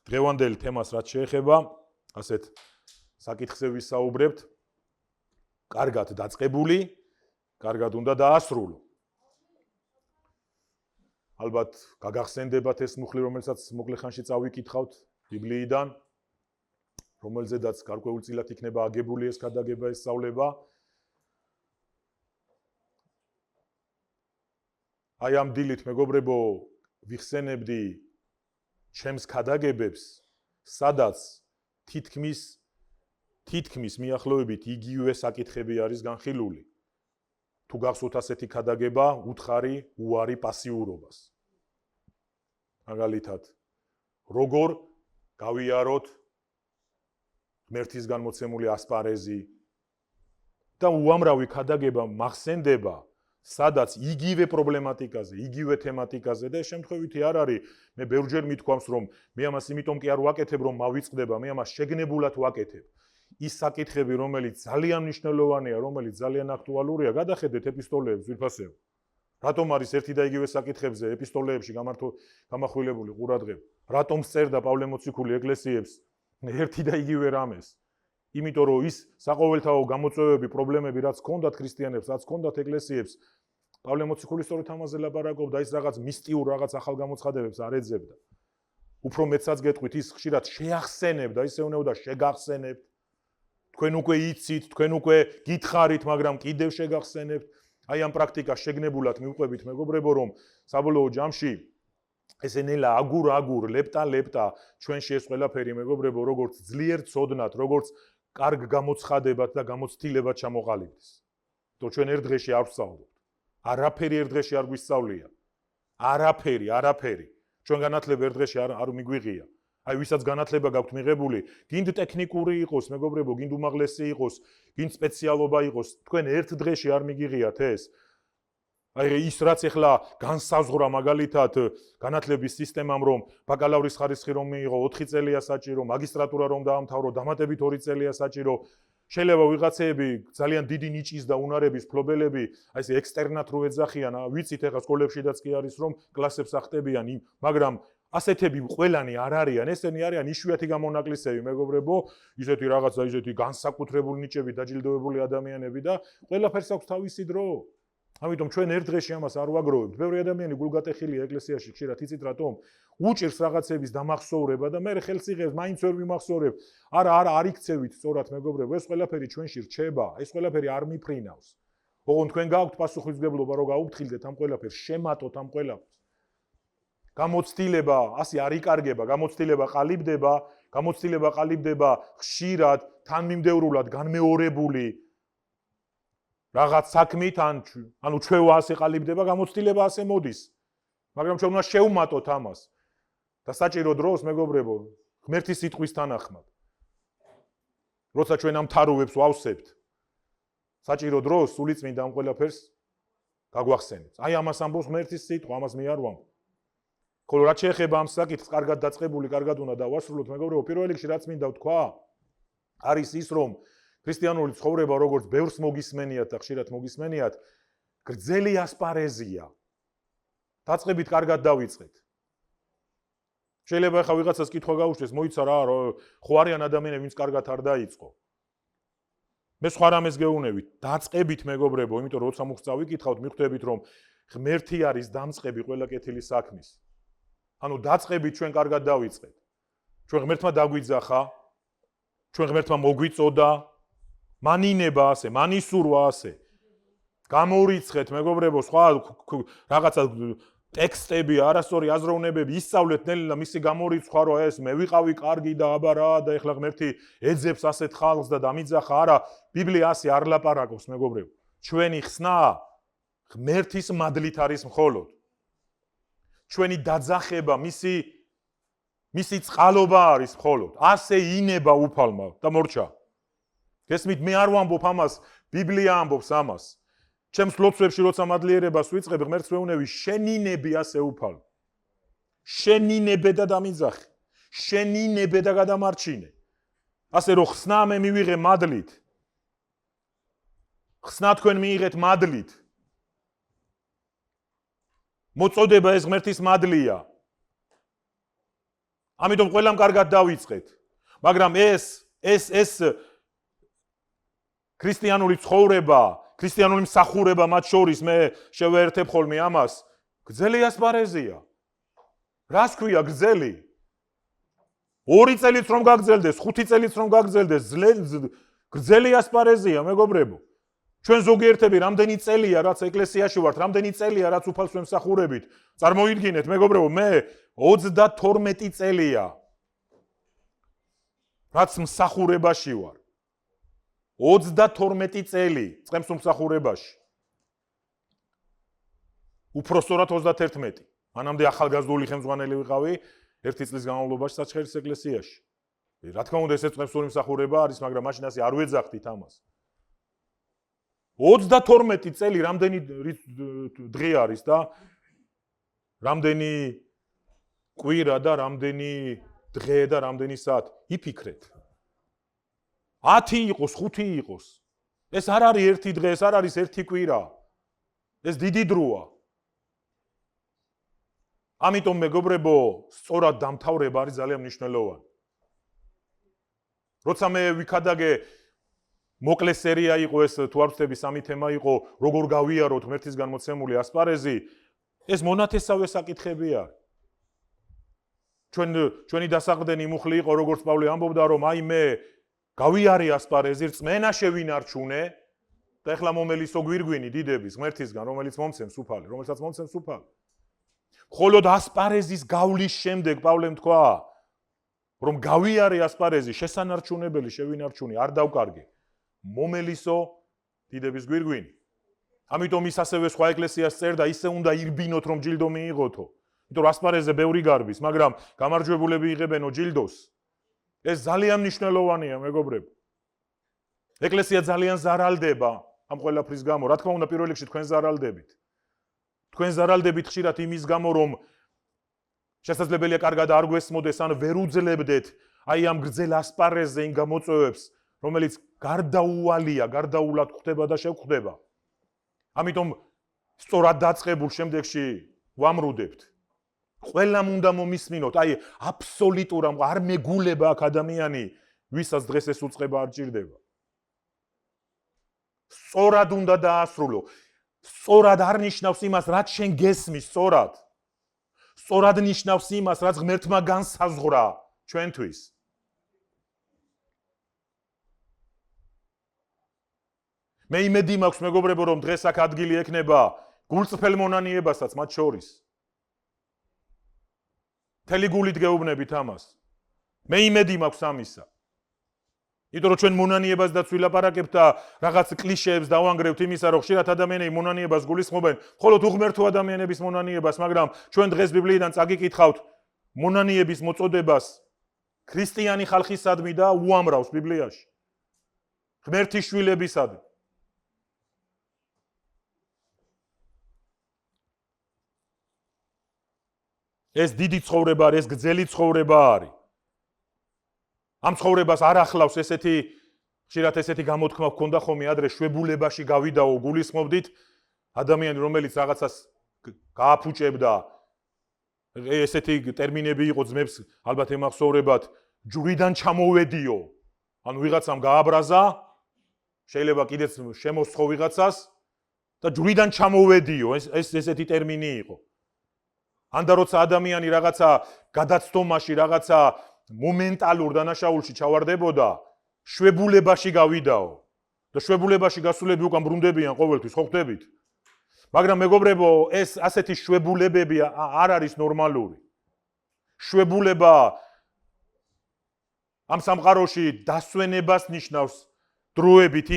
დღევანდელი თემას რაც შეეხება, ასეთ საკითხზე ვისაუბრებთ, კარგად დაწყებული, კარგად უნდა დაასრულო. ალბათ გაგახსენდებათ ეს მუხლი, რომელსაც მოკლე ხანში წავიკითხავთ ბიბლიიდან, რომელზედაც გარკვეულწილად იქნება აგებული ეს ქადაგება, ეს სწავლება. აი ამ დილით, მეგობრებო, ვიხსენებდი ჩემს ქადაგებებს, სადაც თითქმის მიახლოებით იგივე საკითხები არის განხილული. თუ გახსოვთ ასეთი ქადაგება, უთხარი უარი პასიურობას. მაგალითად, როგორ გავიაროთ ღმერთისგან მოცემული ასპარეზი და უამრავი ქადაგება მახსენდება, სადაც იგივე პრობლემატიკაზე, იგივე თემატიკაზე და შემთხვევითი არ არის, მე ბევრჯერ მithქვამს, რომ მე ამას იმიტომ კი არ ვაკეთებ, რომ მავიწყდება, მე ამას შეგნებულად ვაკეთებ. ის საკითხები, რომელიც ძალიან მნიშვნელოვანია, რომელიც ძალიან აქტუალურია, გადახედეთ ეპისტოლეებს, ვირფასეო. რატომ არის ერთი და იგივე საკითხებზე ეპისტოლეებში გამახვილებული ყურადღება? რატომ წერდა პავლე მოციქული ეკლესიებს ერთი და იგივე რამეს? იმიტომ რომ ის საყოველთაო გამოწვევები, პრობლემები, რაც ჰქონდათ ქრისტიანებს, რაც ჰქონდათ ეკლესიებს, პავლე მოციქული სწორედ ამაზე ლაპარაკობდა, ის რაღაც მისტიურ რაღაც ახალ გამოცხადებებს არ ეძებდა. უფრო მეტსაც გეტყვით, ის ხშირად შეახსენებდა, ისე უნდა შეგახსენებთ. თქვენ უკვე იცით, თქვენ უკვე გითხარით, მაგრამ კიდევ შეგახსენებთ. აი ამ პრაქტიკას შეგნებულად მივყვებით, მეგობრებო, რომ საბოლოო ჯამში ესე ნელა აგურ, ლეპტა ჩვენში ეს ყველაფერი, მეგობრებო, როგორც ძლიერ ცოდნათ, როგორც კარგ გამოცხადებად და გამოცდილებად ჩამოყალიბდეს. თო ჩვენ ერთ დღეში არ ვსწავლობთ. არაფერი ერთ დღეში არ გვისწავლია. არაფერი. ჩვენ განათლება ერთ დღეში არ მიგვიღია. აი ვისაც განათლება გაქვთ მიღებული, გინდ ტექნიკური იყოს, მეგობრებო, გინდ უმაღლესი იყოს, გინდ სპეციალობა იყოს, თქვენ ერთ დღეში არ მიგიღიათ ეს. აი ის რაც ახლა განსაზღვრა მაგალითად განათლების სისტემამ, რომ ბაკალავრის ხარისხი რომ მიიღო 4 წელია საჭირო, მაგისტრატურა რომ დაამთავრო, დამატებით 2 წელია საჭირო. შეიძლება ვიღაცეები ძალიან დიდი ნიჭის და უნარების ფლობელები, აი ეს ექსტერნად რო ეძახიან, ვიცით ახლა სკოლებშიდაც კი არის რომ კლასებს ახტებიან, მაგრამ ასეთები ყველანი არ არიან, ესენი არიან იშვიათი გამონაკლისები, მეგობრებო, ისეთი რაღაცა, ისეთი განსაკუთრებული ნიჭებით დაჯილდოებული ადამიანები და ყველაფერს აქვს თავისი დრო. ამიტომ ჩვენ ერთ დღეში ამას არ ვაგროვებთ. ბევრი ადამიანი გულგატეხილია ეკლესიაში, ხშირად იცით რატომ? უჭირს რაღაცების დამახსოვრება და მე ხელს იღებს, მაინც ვერ მიმახსოვრებ. არ იქცევით სწორად, მეგობრებო, ეს ყველაფერი ჩვენში რჩება, ეს ყველაფერი არ მიფრინავს. ოღონდ თქვენ გააქვთ პასუხისმგებლობა, რომ გაუფრთხილდეთ ამ ყველაფერს, შემატოთ ამ ყველაფერს. გამოცდილება ასე არ იკარგება, გამოცდილება ყალიბდება ხშირად, თანმიმდევრულად განმეორებული რაღაც საქმით, ანუ ჩვევა ასე ყალიბდება, გამოცდილება ასე მოდის. მაგრამ ჩვენ უნდა შევმატოთ ამას. და საჭირო დროს, მეგობრებო, ღმერთის სიტყვის თანახმად. როცა ჩვენ ამ თაროებს ვავსებთ, საჭირო დროს სულიწმინდა ამ ყველაფერს გაგვახსენებს. აი ამას ამბობს ღმერთის სიტყვა, ამას მე არ ვამბობ. ხოლო რაც შეეხება ამ საკითხს, კარგად დაწყებული, კარგად უნდა დავასრულოთ, მეგობრებო, პირველ რიგში რაც მინდა ვთქვა, არის ის, რომ ქრისტიანული ცხოვრება, როგორც ბევრს მოგისმენიათ და ხშირად მოგისმენიათ, გრძელი ასპარეზია. დაწყებით კარგად დავიწყეთ. შეიძლება ახლა ვიღაცას კითხვა გაუშვეს, მოიცა რა, ხო არიან ადამიანები, ვინც კარგად არ დაიწყო. მე სხვა რამეს გეუნებით, დაწყებით, მეგობრებო, იმიტომ რომ როცა მოგწავიკითხავთ, მიხვდებით, რომ ღმერთი არის დამწყები ყველა კეთილი საქმის. ანუ დაწყებით ჩვენ კარგად დავიწყეთ. ჩვენ ღმერთმა დაგვიძახა, ჩვენ ღმერთმა მოგვიწოდა, მანინება ასე, მანისურვა ასე. გამორიცხეთ, მეგობრებო, სხვა რაღაცა ტექსტები, არასწორი აზროვნებები, ისწავლეთ ნელა მისი გამორიცხვა, რომ ეს მე ვიყავი კარგი და აბა რა და ეხლა ღმერთი ეძებს ასეთ ხალხს და დამიძახა, არა, ბიბლია ასე არ ლაპარაკობს, მეგობრებო. ჩვენი ხსნა ღმერთის მადლით არის მხოლოდ. ჩვენი დაძახება, მისი წყალობა არის მხოლოდ. ასე ინება უფალმა და მორჩა. გესმით, მე არ ვამბობ ამას, ბიბლია ამბობს ამას. ჩემს ლოცვებში როცა მადლიერებას ვიწყებ, ღმერთს ვეუნები, შენინები ასე უფალ. შენინებე და დამიძახე. შენინებე და გადამარჩინე. ასე რომ ხსნა მე მივიღე მადლით. ხსნა თქვენ მიიღეთ მადლით. მოწოდება ეს ღმერთის მადლია. ამიტომ ყველამ კარგად დავიწყეთ. მაგრამ ეს ქრისტიანული ცხოვრება, ქრისტიანული მსახურება მათ შორის მე შევეერთებ ხოლმე ამას, გრძელი ასპარეზია. რას ქვია გრძელი? 2 წელიც რომ გაგრძელდეს, 5 წელიც რომ გაგრძელდეს, გრძელი ასპარეზია, მეგობრებო. ჩვენ ზოგიერთები რამდენი წელია რაც ეკლესიაში ვართ, რამდენი წელია რაც უფალს ვემსახურებით. წარმოიდგინეთ, მეგობრებო, მე 32 წელია რაც მსახურებაში ვარ. 32 წელი წემს მსახურებაში. უფრო სწორად 31. მანამდე ახალგაზრდული ხელმძღვანელი ვიყავი 1 წლის განმავლობაში საჩხერის ეკლესიაში. რა თქმა უნდა, ეს წემსური მსახურება არის, მაგრამ მაშინ ასე არ ვეძახდით ამას. 32 წელი რამდენი დღე არის და რამდენი კვირა და რამდენი დღე და რამდენი საათი იფიქრეთ. 10 იყოს, 5 იყოს. ეს არ არის ერთი დღე, ეს არ არის ერთი კვირა. ეს დიდი დროა. ამიტომ მეგობრებო, სწორად დამთავრება არის ძალიან მნიშვნელოვანი. როცა მე ვიქადაგე მოკლე სერია იყო ეს თუ არ ვწდები 3 თემა იყო, როგორ გავიაროთ ღმერთისგან მოცემული ასპარეზი, ეს მონათესავე საკითხები არის. ჩვენი დასაყრდენი მუხლი იყო, როგორც პავლე ამბობდა, რომ აი მე გავიარე ასპარეზი, რწმენა შევინარჩუნე და ეხლა მომელისო გვირგვინი დიდების ღმერთისგან, რომელიც მომცემს უფალი, რომელსაც მომცემს უფალი. მხოლოდ ასპარეზის გავლის შემდეგ პავლემ თქვა, რომ გავიარე ასპარეზი, შესანარჩუნებელი შევინარჩუნე, არ დავკარგე. მომელისო დიდების გვირგვინი. ამიტომ ის ასევე სხვა ეკლესიას წერდა, ისე უნდა ირბინოთ, რომ ჯილდო მიიღოთო. იმიტომ რომ ასპარეზზე ბევრი გარბის, მაგრამ გამარჯვებულები იღებენო ჯილდოს. ეს ძალიან მნიშვნელოვანია, მეგობრებო. ეკლესია ძალიან ზარალდება ამ ყველაფრის გამო. რა თქმა უნდა, პირველ რიგში თქვენ ზარალდებით. თქვენ ზარალდებით ხშირად იმის გამო, რომ შესაძლებელია კარგად არ გვესმოდეს, ან ვერ უძლებდეთ აი ამ გრძელ ასპარეზზე იმ გამოწვევებს, რომელიც გარდაუვალია, გარდაულად ხვდება და შევხვდება. ამიტომ სწორად დაწყებულ შემდეგში ვამრუდებთ. ყველამ უნდა მომისმინოთ, აი აბსოლუტურ არ მეგულება აქ ადამიანი, ვისაც დღეს ეს უწყება არ ჭირდება. სწორად უნდა დაასრულო. სწორად არ ნიშნავს იმას, რაც შენ გესმის, სწორად. სწორად ნიშნავს იმას, რაც ღმერთმა განსაზღვრა ჩვენთვის. მე იმედი მაქვს, მეგობრებო, რომ დღეს აქ ადგილი ექნება გულწრფელ მონანიებასაც მათ შორის. მთელი გულით გეუბნებით ამას. მე იმედი მაქვს ამისა. იმიტომ რომ ჩვენ მონანიებას და ვილაპარაკებთ და რაღაც კლიშეებს დავანგრევთ იმისა, რომ ხშირად ადამიანები მონანიებას გულისხმობენ, მხოლოდ უღმერთო ადამიანების მონანიებას, მაგრამ ჩვენ დღეს ბიბლიიდან წაგიკითხავთ მონანიების მოწოდებას ქრისტიანი ხალხისადმი და უამრავს ბიბლიაში. ღმერთის შვილებისადმი. ეს დიდი ცხოვრება არის, ეს გრძელი ცხოვრება არის. ამ ცხოვრებას არ ახლავს ხშირად ესეთი გამოთქმა გქონდა ხოლმე ადრე შვებულებაში გავიდაო, გულისხმობდით ადამიანი, რომელიც რაღაცას გააფუჭებდა, ესეთი ტერმინები იყო ძმებს ალბათ ემახსოვრებათ, ჯვრიდან ჩამოვედიო. ანუ ვიღაცამ გააბრაზა, შეიძლება კიდეც შემოსხო ვიღაცას და ჯვრიდან ჩამოვედიო, ეს ესეთი ტერმინი იყო. ანდა როცა ადამიანი რაღაცა გადაცდომაში, რაღაცა მომენტალურ დანაშაულში ჩავარდებოდა, შვებულებაში გავიდაო. და შვებულებაში გასულები უკან ბრუნდებიან ყოველთვის, ხო ხვდებით? მაგრამ მეგობრებო, ეს ასეთი შვებულებები არ არის ნორმალური. შვებულება ამ სამყაროში დასვენებას ნიშნავს დროებით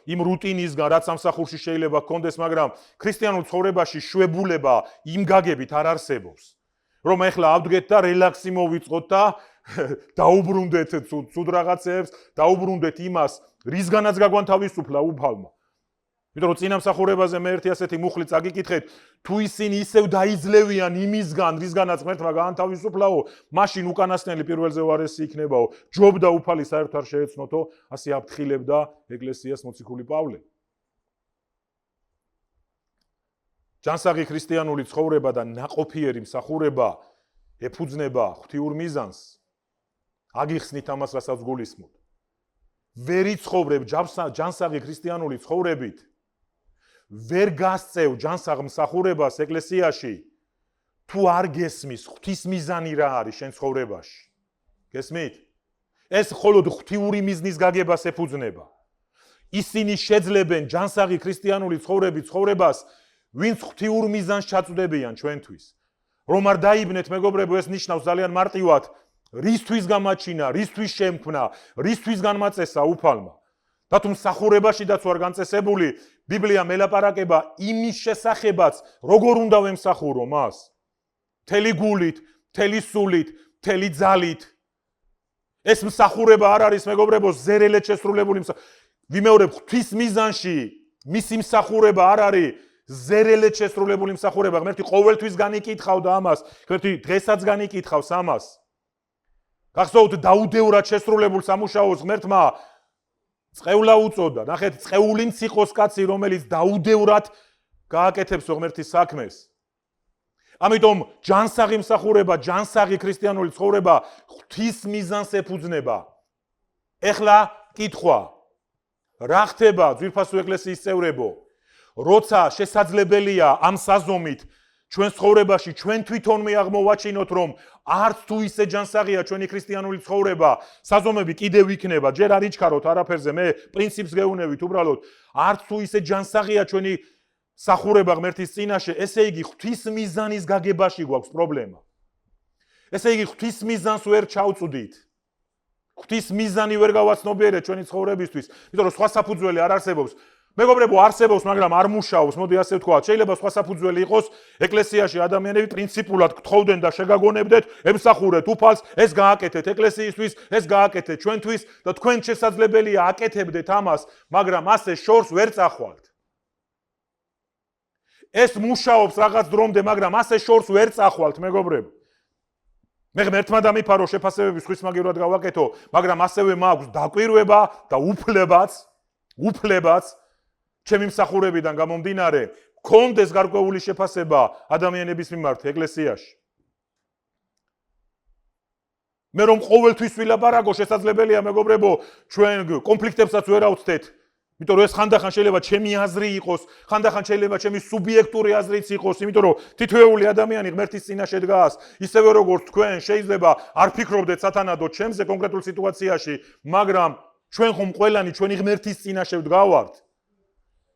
იმ რუტინისგან, რაც სამსახურში შეიძლება გქონდეს, მაგრამ ქრისტიანულ ცხოვრებაში შვებულება იმ გაგებით არ არსებობს. რომ ეხლა ავდგეთ და რელაქსი მოვიწყოთ და დაუბრუნდეთ ცუდ რაღაცებს, დაუბრუნდეთ იმას, რისგანაც გაგვანთავისუფლა უფალმა. იმიტომ რომ წინამსახურებაზე მე ერთი ასეთი მუხლი წაგიკითხეთ, თუ ისინი ისევ დაიძლევიან იმისგან, რისგანაც ღმერთმა გაანთავისუფლაო, მაშინ უკანასკნელი პირველზე უარესი იქნებაო. ჯობდა უფალი საერთოდ არ შეეცნოთო, ასე აფრთხილებდა ეკლესიას მოციქული პავლე. ჯანსაღი ქრისტიანული ცხოვრება და ნაყოფიერი მსახურება ეფუძნება ღვთიურ მიზანს, აგიხსნით ამას, რასაც გულისხმობ. ვერ იცხოვრებ ჯანსაღი ქრისტიანული ცხოვრებით, ვერ გასწევ ჯანსაღ მსახურებას ეკლესიაში, თუ არ გესმის ღვთის მიზანი რა არის შენ ცხოვრებაში. გესმით? ეს მხოლოდ ღვთიური მიზნის გაგებას ეფუძნება. ისინი შეძლებენ ჯანსაღი ქრისტიანული ცხოვრებას, ვინც ღვთიურ მიზანს ჩაწვდებიან ჩვენთვის. რომ არ დაიბნეთ, მეგობრებო, ეს ნიშნავს ძალიან მარტივად, რისთვის გამაჩინა, რისთვის შემქმნა, რისთვის განმაწესა უფალმა. და თუ მსახურებაშიდაც ვარ განწესებული, ბიბლია მელაპარაკება იმის შესახებაც, როგორ უნდა ვემსახურო მას. მთელი გულით, მთელი სულით, მთელი ძალით. ეს მსახურება არ არის, მეგობრებო, ზერელეთ შესრულებული ვიმეორებ, ღვთის მიზანში მისი მსახურება არ არის ზერელეთ შესრულებული მსახურება. ღმერთი ყოველთვის განიკითხავდა ამას, ღმერთი დღესაც განიკითხავს ამას. გახსოვთ დაუდეურად შესრულებულ სამუშაოს ღმერთმა წყევლა უწოდა. ნახეთ, წყეულინც იყოს კაცი, რომელიც დაუდეურად გააკეთებს ღმერთის საქმეს. ამიტომ ჯანსაღი მსახურება, ჯანსაღი ქრისტიანული ცხოვრება ღვთის მიზანს ეფუძნება. ეხლა კითხვა, რა ხდება ძვირფასო ეკლესიის წევრებო? როცა შესაძლებელია ამ საზომით ჩვენ ცხოვრებაში ჩვენ თვითონვე აღმოვაჩინოთ, რომ არც თუ ისე ჯანსაღია ჩვენი ქრისტიანული ცხოვრება, საზომები კიდევ იქნება, ჯერ არ იჩქაროთ არაფერზე, მე პრინციპს გეუნევით უბრალოდ, არც თუ ისე ჯანსაღია ჩვენი სახურება ღმერთის წინაშე, ესე იგი ღვთის მიზანის გაგებაში გვაქვს პრობლემა. ესე იგი ღვთის მიზანს ვერ ჩავწვდით. ღვთის მიზანი ვერ გავაცნობიერეთ ჩვენი ცხოვრებისთვის, იმიტომ რომ სხვა საფუძველი არ არსებობს. მეგობრებო, არსებობს, მაგრამ არ მუშაობს. მოდი ასე ვთქვა, შეიძლება სხვა საფუძველი იყოს, ეკლესიაში ადამიანები პრინციპულად გთხოვდნენ და შეგაგონებდეთ, ემსახურეთ უფალს, ეს გააკეთეთ ეკლესიისთვის, ეს გააკეთეთ ჩვენთვის და თქვენ შესაძლებელია აკეთებდეთ ამას, მაგრამ ასე შორს ვერ წახვალთ. ეს მუშაობს რაღაც დრომდე, მაგრამ ასე შორს ვერ წახვალთ, მეგობრებო. მე ღმერთმა დამიფარო შეფასებები სხვისმაგივრად გავაკეთო, მაგრამ ასევე მაქვს დაკვირვება და უფლებაც ჩემი მსახურებიდან გამომდინარე, გქონდეს გარკვეული შეფასება ადამიანების მიმართ ეკლესიაში. მე რომ ყოველთვის ვილაპარაკო, შესაძლებელია, მეგობრებო, ჩვენ კონფლიქტებსაც ვერ ავწდეთ. იმიტომ რომ ეს ხანდახან შეიძლება ჩემი აზრი იყოს, ხანდახან შეიძლება ჩემი სუბიექტური აზრიც იყოს, იმიტომ რომ თითოეული ადამიანი ღმერთის წინაშე დგას, ისევე როგორც თქვენ შეიძლება არ ფიქრობდეთ სათანადოდ ჩემზე კონკრეტულ სიტუაციაში, მაგრამ ჩვენ ხომ ყველანი ჩვენი ღმერთის წინაშე ვდგავართ.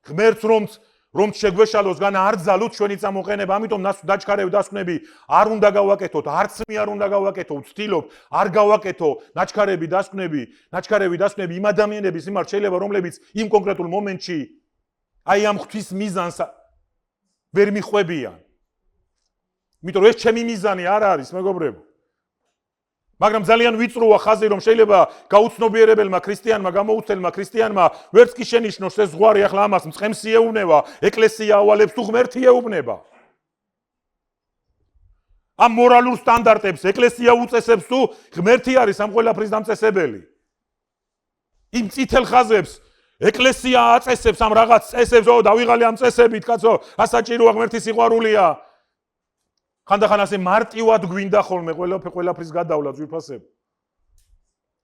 ღმერთს რომ შეგვეშალოს გან არ ძალუთ ჩვენი წამოყენება, ამიტომ დაჩქარებ დასკვნები არ უნდა გავაკეთოთ, არც მე არ უნდა გავაკეთო, ვცდილობ არ გავაკეთო ნაჩქარები დასკვნები იმ ადამიანების მიმართ შეიძლება რომლებიც იმ კონკრეტულ მომენტში აი ამ ღვთის მიზანს ვერ მიხვებიან. იმიტომ რომ ეს ჩემი მიზანი არ არის, მეგობრებო. მაგრამ ძალიან ვიწროა ხაზი, რომ შეიძლება გაუცნობიერებელმა ქრისტიანმა, გამოუცდელმა ქრისტიანმა ვერც კი შენიშნოს ეს ზღვარი, ახლა ამას მწყემს იეუბნება, ეკლესია ავალებს თუ ღმერთი იეუბნება. ამ მორალურ სტანდარტებს ეკლესია უწესებს თუ ღმერთი არის ამ ყველაფრის დამწესებელი. იმ წითელ ხაზებს ეკლესია აწესებს ამ რაღაც წესებს, დავიღალე ამ წესებით, კაცო, ასაჭიროა ღმერთის სიყვარულია. ხანდახან ასე მარტივად გვინდა ხოლმე ყველაფრის გადავლა ძვირფასები.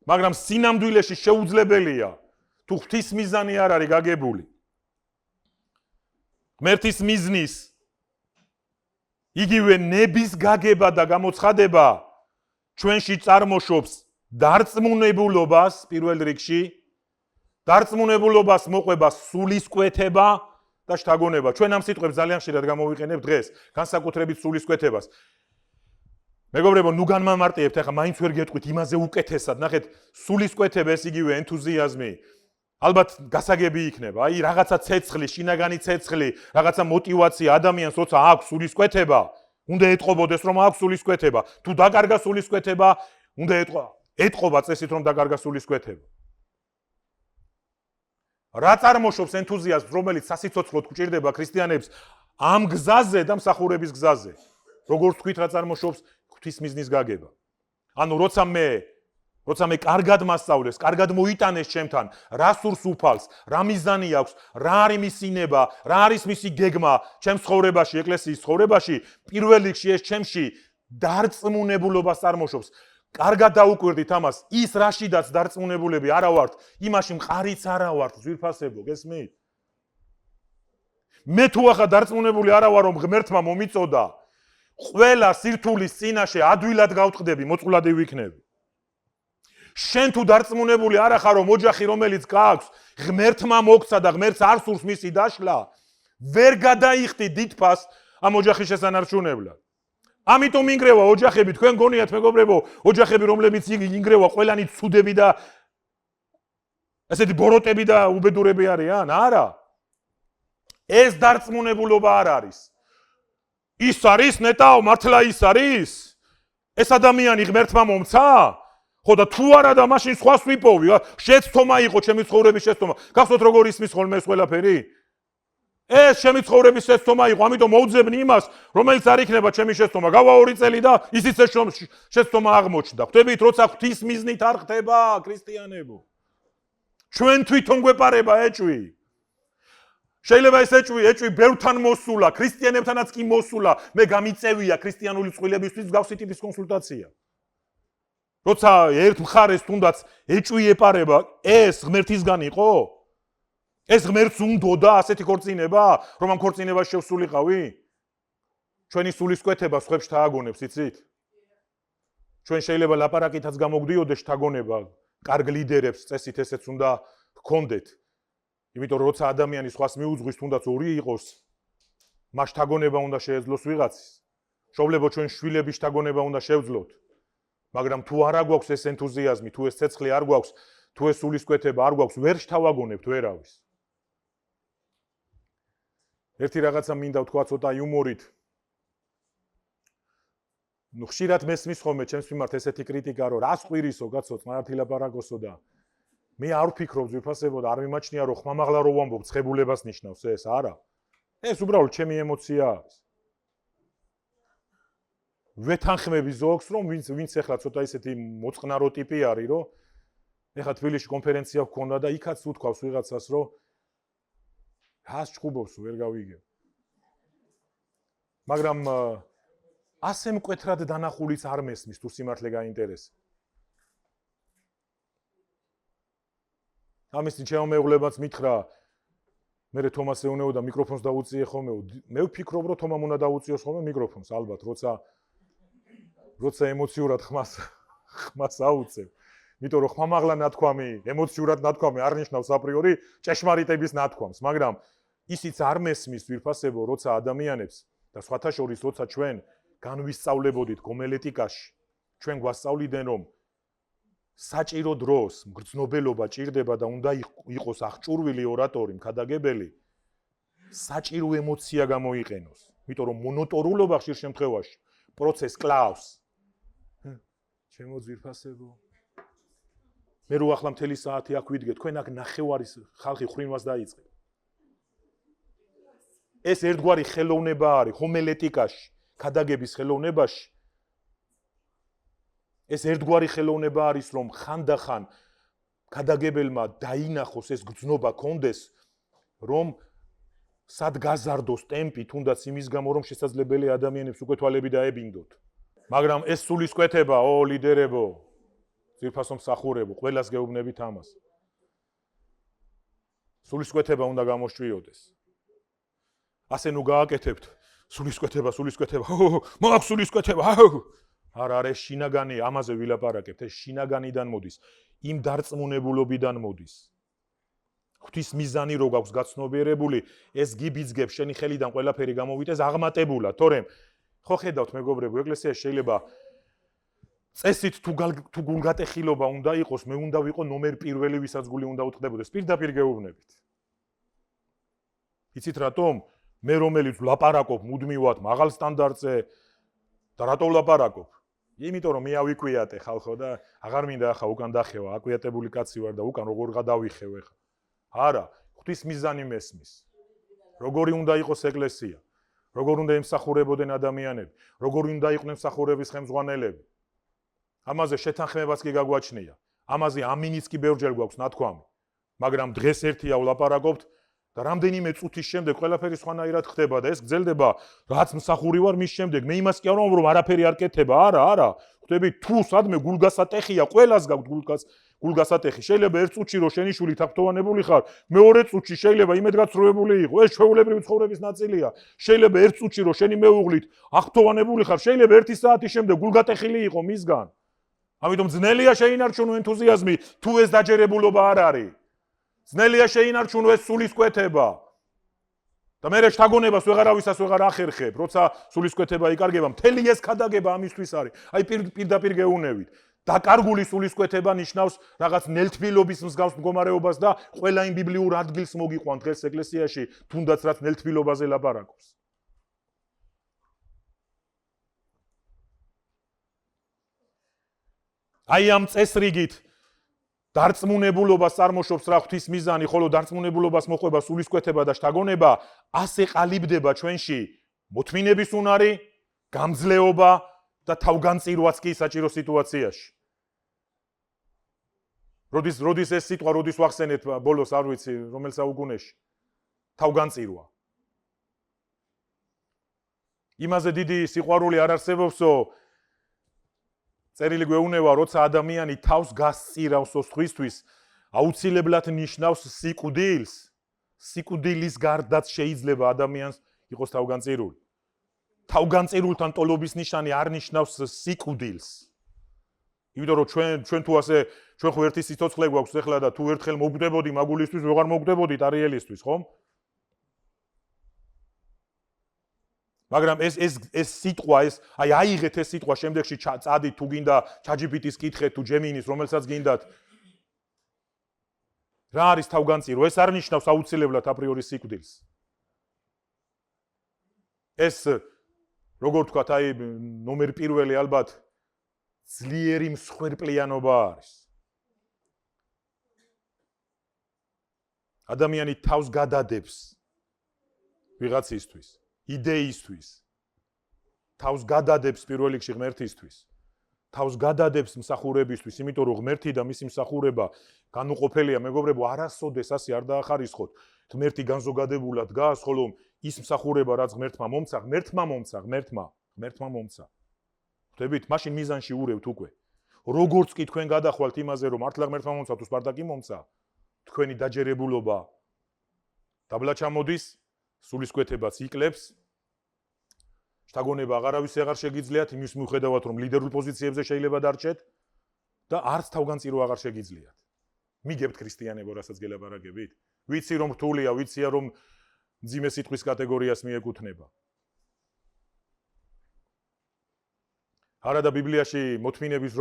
მაგრამ სინამდვილეში შეუძლებელია თუ ღვთის მიზანი არ არის გაგებული. ღმერთის მიზნის იგივე ნების გაგება და გამოცხადება ჩვენში წარმოშობს დარწმუნებულობას პირველ რიგში, დარწმუნებულობას მოყვება სულისკვეთება და შთაგონება. ჩვენ ამ სიტყვებს ძალიან ხშირად გამოვიყენებთ დღეს, განსაკუთრებით სულისკვეთებას. მეგობრებო, ნუ განმამარტიებთ, ახლა მაინც ვერ გეტყვით იმაზე უკეთესად. ნახეთ, სულისკვეთება ეს იგივე ენთუზიაზმი. ალბათ გასაგები იქნება. აი, რაღაცა ცეცხლი, შინაგანი ცეცხლი, რაღაცა мотиваცია ადამიანს, როცა აქვს სულისკვეთება, უნდა ეტყობოდეს, რომ აქვს სულისკვეთება. თუ დაკარგა სულისკვეთება, უნდა ეტყობა წესით, რომ დაკარგა სულისკვეთება. რა წარმოშობს ენთუზიაზმს, რომელიც სასიცოცხლოდ გვჭირდება ქრისტიანებს ამ გზაზე და მსახურების გზაზე? როგორც თქვით, რა წარმოშობს ღვთის მიზნის გაგება. ანუ როცა მე კარგად მასწავლეს, კარგად მოიტანეს ჩემთან, რა სურს უფალს, რა მიზანი აქვს, რა არის მისი ნება, რა არის მისი გეგმა ჩემს ცხოვრებაში, ეკლესიის ცხოვრებაში, პირველ რიგში ეს ჩემში დარწმუნებულობას წარმოშობს. კარგად დაუკვირდით ამას, ის რაშიდაც დარწმუნებულები არა ვართ, იმაში მყარიც არა ვართ, ძვირფასებო, გესმით? მე თუ ახლა დარწმუნებული არა ვარ, რომ ღმერთმა მომიწოდა, ყველა სირთულის წინაშე ადვილად გავწყდები, მოწყვლადი ვიქნები. შენ თუ დარწმუნებული არა ხარ, რომ ოჯახი რომელიც გააქვს, ღმერთმა მოგცა და ღმერთს არ სურს მისი დაშლა, ვერ გადაიხდი დიდფას ამ ოჯახის შესანარჩუნებლად. ამიტომ ინგრევა ოჯახები, თქვენ გონიათ მეგობრებო, ოჯახები რომლებიც ინგრევა, ყველანი ცუდები და ესეთი ბოროტები და უბედურები არიან? არა. ეს დარწმუნებულობა არ არის. ის არის ნეტაო, მართლა ის არის? ეს ადამიანი ღმერთმა მომცა? ხო და თუ არა და მაშინ სხვას ვიპოვი, შეცდომა იყო ჩემი ცხოვრების შეცდომა. გახსოვთ როგორ ისმის ხოლმე ეს ყველაფერი? ეს ჩემი ცხოვრების შეცდომა იყო, ამიტომ მოვძებნი იმას, რომელიც არ იქნება ჩემი შეცდომა. გავა 2 წელი და ისიც შეცდომა აღმოჩნდა. ხვდებით, როცა ღვთის მიზნით არ ხდება, ქრისტიანებო. ჩვენ თვითონ გვეპარება ეჭვი. შეიძლება ეს ეჭვი ბევრთან მოსულა, ქრისტიანებთანაც კი მოსულა. მე გამიწევია ქრისტიანული წყვილებისთვის გავსი ტიპის კონსულტაცია. როცა ერთ მხარეს თუნდაც ეჭვი ეპარება, ეს ღმერთისგან იყო? ეს ღმერთს უნდოდა ასეთი ქორწინება, რომ ამ ქორწინებაში შევსულიყავი? ჩვენი სულისკვეთება სხვებს შთააგონებს, იცით? ჩვენ შეიძლება ლაპარაკითაც გამოგვდიოდეს შთაგონება, კარგ ლიდერებს წესით ესეც უნდა გქონდეთ. იმიტომ რომ როცა ადამიანი სხვას მიუძღვის, თუნდაც ორი იყოს, მას შთაგონება უნდა შეეძლოს ვიღაცის. მშობლებო, ჩვენ შვილების შთაგონება უნდა შევძლოთ. მაგრამ თუ არა გვაქვს ეს ენთუზიაზმი, თუ ეს ცეცხლი არ გვაქვს, თუ ეს სულისკვეთება არ გვაქვს, ვერ შთავაგონებთ ვერავის. ერთი რაღაცა მინდა ვთქვა ცოტა იუმორით. ხშირად მესმის ხოლმე ჩემს მიმართ ესეთი კრიტიკა, რომ რას ყვირისო, კაცო, მართი ლაპარაკოსო და მე არ ვფიქრობ ძვირფასებო და არ მიმაჩნია, რომ ხმამაღლა რო ვამბობ, ცხებულებას ნიშნავს ეს, არა. ეს უბრალოდ ჩემი ემოციაა. ვეთანხმები ზოგს, რომ ვინც ახლა ცოტა ისეთი მოწყნარო ტიპი არის, რომ ეხლა თბილისში კონფერენცია გქონდა და იქაც უთქვავს ვიღაცას, რომ რას ჩხუბობს, ვერ გავიგებ. მაგრამ ასე მკვეთრად დანახულიც არ მესმის, თუ სიმართლე გაინტერესებს. ამის ჩემო მეუღლებაც მითხრა, მე თომას ეუნეო და მიკროფონს დაუწიე ხოლმე. მე ვფიქრობ, რომ თომამ უნდა დაუწიოს ხოლმე მიკროფონს, ალბათ, როცა ემოციურად ხმას აუწევ. იმიტომ რომ ხმამაღლა ნათქვამი, ემოციურად ნათქვამი არ ნიშნავს აპრიორი ჭეშმარიტების ნათქვამს, მაგრამ ისიც არ მესმის ძვირფასებო, როცა ადამიანებს და სხვათა შორის როცა ჩვენ განვისწავლებოდით გომელეტიკაში, ჩვენ გვასწავლიდან რომ საჭირო დროს მგრძნობელობა ჭირდება და უნდა იყოს აღჭურვილი ორატორი, მქადაგებელი, საჭირო ემოცია გამოიყენოს. იმიტომ რომ მონოტორულობა ხშირ შემთხვევაში პროცესს კლავს. ჩემო ძვირფასებო. მე რო ახლა მთელი საათი აქ ვიდგე, თქვენ აქ ნახევარის ხალხი ხრინვას დაიწყე. ეს ერთგვარი ხელოვნება არის ჰომილეტიკაში, ქადაგების ხელოვნებაში. ეს ერთგვარი ხელოვნება არის, რომ ხანდახან ქადაგებელმა დაინახოს ეს გრძნობა კონდეს, რომ სად გაზარდოს ტემპი, თუნდაც იმის გამო, რომ შესაძლებელი ადამიანებს უკვე თვალები დაებინდოთ. მაგრამ ეს სულისკვეთება, ლიდერებო, ძვირფასო მსახურებო, ყველას გეუბნებით ამას. სულისკვეთება უნდა გამოშჭიოდეს. ასე ნუ გააკეთებთ, სულისკვეთება, მაქვს სულისკვეთება. არა, ეს შინაგანი, ამაზე ვილაპარაკებთ, ეს შინაგანიდან მოდის, იმ დარწმუნებულობიდან მოდის. ღვთის მიზანი რო გაქვს გაცნობიერებული, ეს გიბიძგებს შენი ხელიდან ყველაფერი გამოვიდეს აღმატებულად, თორემ ხო ხედავთ მეგობრებო, ეკლესიაში შეიძლება წესით თუ გულგატეხილობა უნდა იყოს, მე უნდა ვიყო ნომერ პირველი, ვისაც გული უნდა უთხრდებოდეს, პირდაპირ გეუბნებით. იცით რატომ? მე რომელიც ვლაპარაკობ მუდმივად მაღალ სტანდარტზე და რატო ვლაპარაკობ? იმიტომ რომ მე ავიკვიატე ხალხო და აღარ მინდა ახლა უკან დახევა, აკვიატებული კაცი ვარ და უკან როგორ გადავიხევ ახლა. არა, ღვთის მიზანი მესმის. როგორი უნდა იყოს ეკლესია? როგორ უნდა ემსახურებოდნენ ადამიანები? როგორი უნდა იყვნენ მსახურების ხელმძღვანელები? ამაზე შეთანხმებაც კი გაგვაჩნია. ამაზე ამინიც კი ბევრჯერ გვაქვს ნათქვამი. მაგრამ დღეს ერთია ვლაპარაკობთ და რამდენიმე წუთის შემდეგ ყველაფერი სხვანაირად ხდება და ეს გრძელდება რაც მსახური ვარ მის შემდეგ მე იმას კი არ ვამბობ რომ არაფერი არ კეთება არა ხვდები თუ სადმე გულგასატეხია ყველას გაქვს გულგასატეხი შეიძლება ერთ წუთში რომ შენი შვილი თაფთოვანებული ხარ მეორე წუთში შეიძლება იმედგაცრუებული იყო ეს ჩვეულებრივი ცხოვრების ნაწილია შეიძლება ერთ წუთში რომ შენი მეუღლით აღფთოვანებული ხარ შეიძლება 1 საათის შემდეგ გულგატეხილი იყო მისგან ამიტომ ძნელია შეინარჩუნო ენთუზიაზმი თუ ეს დაჯერებულობა არ არის ძნელია შეინარჩუნო ეს სულისკვეთება და მე შთაგონებას ვეღარავისას ვეღარ ახერხებ როცა სულისკვეთება იკარგება მთელი ეს ქადაგება ამისთვის არის აი პირდაპირ გეუნევით დაკარგული სულისკვეთება ნიშნავს რაღაც ნელთბილობის მსგავს მდგომარეობას და ყველა იმ ბიბლიურ ადგილს მოგიყვან დღეს ეკლესიაში თუნდაც რაც ნელთბილობაზე ლაპარაკობს აი ამ წესრიგით დარწმუნებულობას წარმოშობს რა ღვთის მიზანი, ხოლო დარწმუნებულობას მოყვება სულისკვეთება და შთაგონება, ასე ყალიბდება ჩვენში მოთმინების უნარი, გამძლეობა და თავგანწირვაც კი საჭირო სიტუაციაში. როდის ეს სიტყვა, როდის ვახსენეთ ბოლოს არ ვიცი, რომელ საუკუნეში. თავგანწირვა. იმაზე დიდი სიყვარული არ არსებობსო წერილი გვეუბნება, როცა ადამიანი თავს გასწირავს სხვისთვის, აუცილებლად ნიშნავს სიკვდილს. სიკვდილის გარდაც შეიძლება ადამიანს იყოს თავგანწირული. თავგანწირულთან ტოლობის ნიშანი არ ნიშნავს სიკვდილს. იმიტომ რომ ჩვენ თუ ასე ჩვენ ხო ერთი სიცოცხლე გვაქვს ახლა და თუ ერთხელ მოგგვდებოდი მაგულისთვის, ვეღარ მოგგვდებოდით არიელისთვის, ხომ? მაგრამ ეს სიტყვა ეს აი აიღეთ ეს სიტყვა შემდეგში წადით თუ გინდა ChatGPT-ს კითხეთ თუ Gemini-ს რომელსაც გინდათ რა არის თავგანწირვა ეს არ ნიშნავს აუცილებლად აპრიორი სიკვდილს ეს როგორ ვთქვათ აი ნომერ პირველი ალბათ ძლიერი მსხვერპლიანობა არის ადამიანი თავს გადადებს ვიღაცისთვის იდეისთვის თავს გადადებს პირველ რიგში ღმერთისთვის თავს გადადებს მსახურებისთვის იმიტომ რომ ღმერთი და მისი მსახურება განუყოფელია მეგობრებო არასოდეს ასე არ დაახარისხოთ ღმერთი განზოგადებულად დგას ხოლო ის მსახურება რაც ღმერთმა მომცა ხვდებით მაშინ მიზანში ურევთ უკვე როგორც კი თქვენ გადახვალთ იმაზე რომ მართლა ღმერთმა მომცა თუ სპარტაკი მომცა თქვენი დაჯერებულობა დაბლა ჩამოდის სულისკვეთებაც იკლებს შთაგონება აღარავის აღარ შეგიძლიათ იმის მიუხედავად რომ ლიდერულ პოზიციებზე შეიძლება დარჩეთ და არც თავგანწირვა აღარ შეგიძლიათ მიგებთ ქრისტიანებო რასაც გელაპარაკებით ვიცი რომ რთულია ვიცია რომ მძიმე სიტყვის კატეგორიას მიეკუთვნება არა და ბიბლიაში მოთმინების